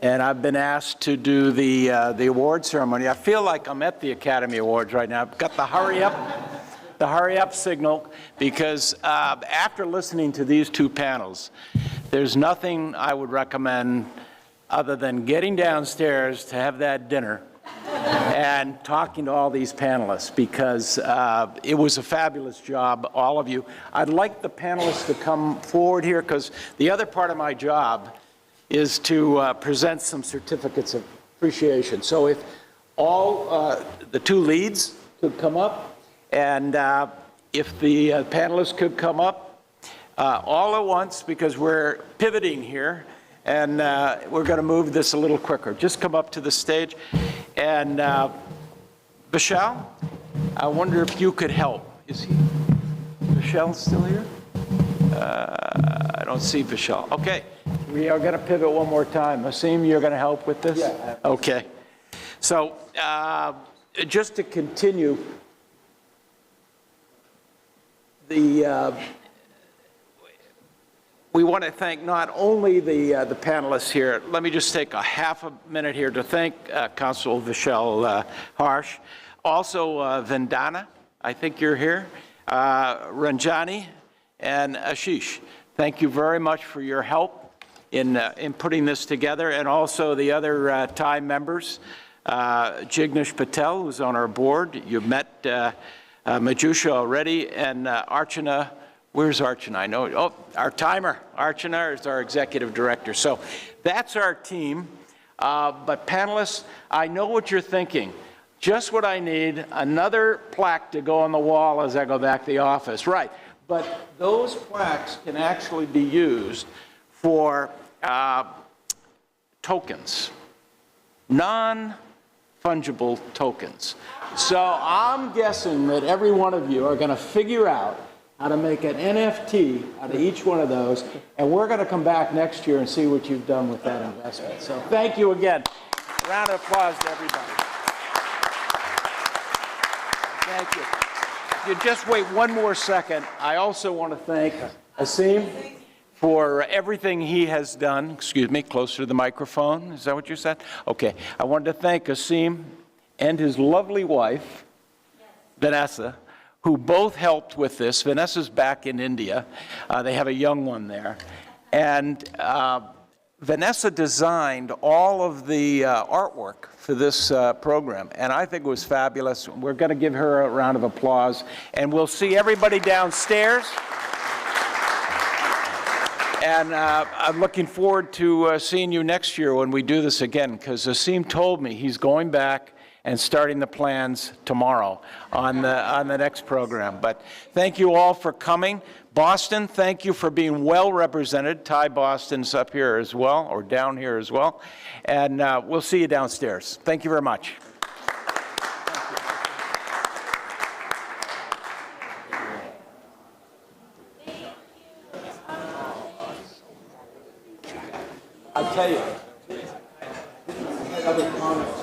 and I've been asked to do the award ceremony. I feel like I'm at the Academy Awards right now. I've got the hurry up signal, because after listening to these two panels, there's nothing I would recommend other than getting downstairs to have that dinner and talking to all these panelists, because it was a fabulous job, all of you. I'd like the panelists to come forward here, because the other part of my job is to present some certificates of appreciation. So if all the two leads could come up, and if the panelists could come up all at once, because we're pivoting here, and we're going to move this a little quicker. Just come up to the stage. And Vishal, I wonder if you could help. Is Vishal still here? I don't see Vishal. Okay, we are going to pivot one more time. Asim, you're going to help with this? Yeah. Okay. So just to continue, we want to thank not only the panelists here. Let me just take a half a minute here to thank Consul Vishal Harsh. Also Vandana, I think you're here. Ranjani and Ashish. Thank you very much for your help in putting this together, and also the other TiE members. Jignesh Patel, who's on our board. You've met Manjusha already, and Archana. Where's Archana? I know. Oh, our timer. Archana is our executive director. So that's our team. But panelists, I know what you're thinking. Just what I need, another plaque to go on the wall as I go back to the office. Right. But those plaques can actually be used for tokens, non-fungible tokens. So I'm guessing that every one of you are going to figure out how to make an NFT out of each one of those, and we're going to come back next year and see what you've done with that investment. So thank you again. Round of applause to everybody. Thank you. If you just wait one more second, I also want to thank Asim for everything he has done. Excuse me, closer to the microphone. Is that what you said? Okay. I wanted to thank Asim and his lovely wife, Vanessa, who both helped with this. Vanessa's back in India. They have a young one there. And Vanessa designed all of the artwork for this program, and I think it was fabulous. We're going to give her a round of applause, and we'll see everybody downstairs. And I'm looking forward to seeing you next year when we do this again, because Asim told me he's going back and starting the plans tomorrow on the next program. But thank you all for coming. Boston, thank you for being well represented. Ty Boston's up here as well, or down here as well. And we'll see you downstairs. Thank you very much. I tell you, other comments.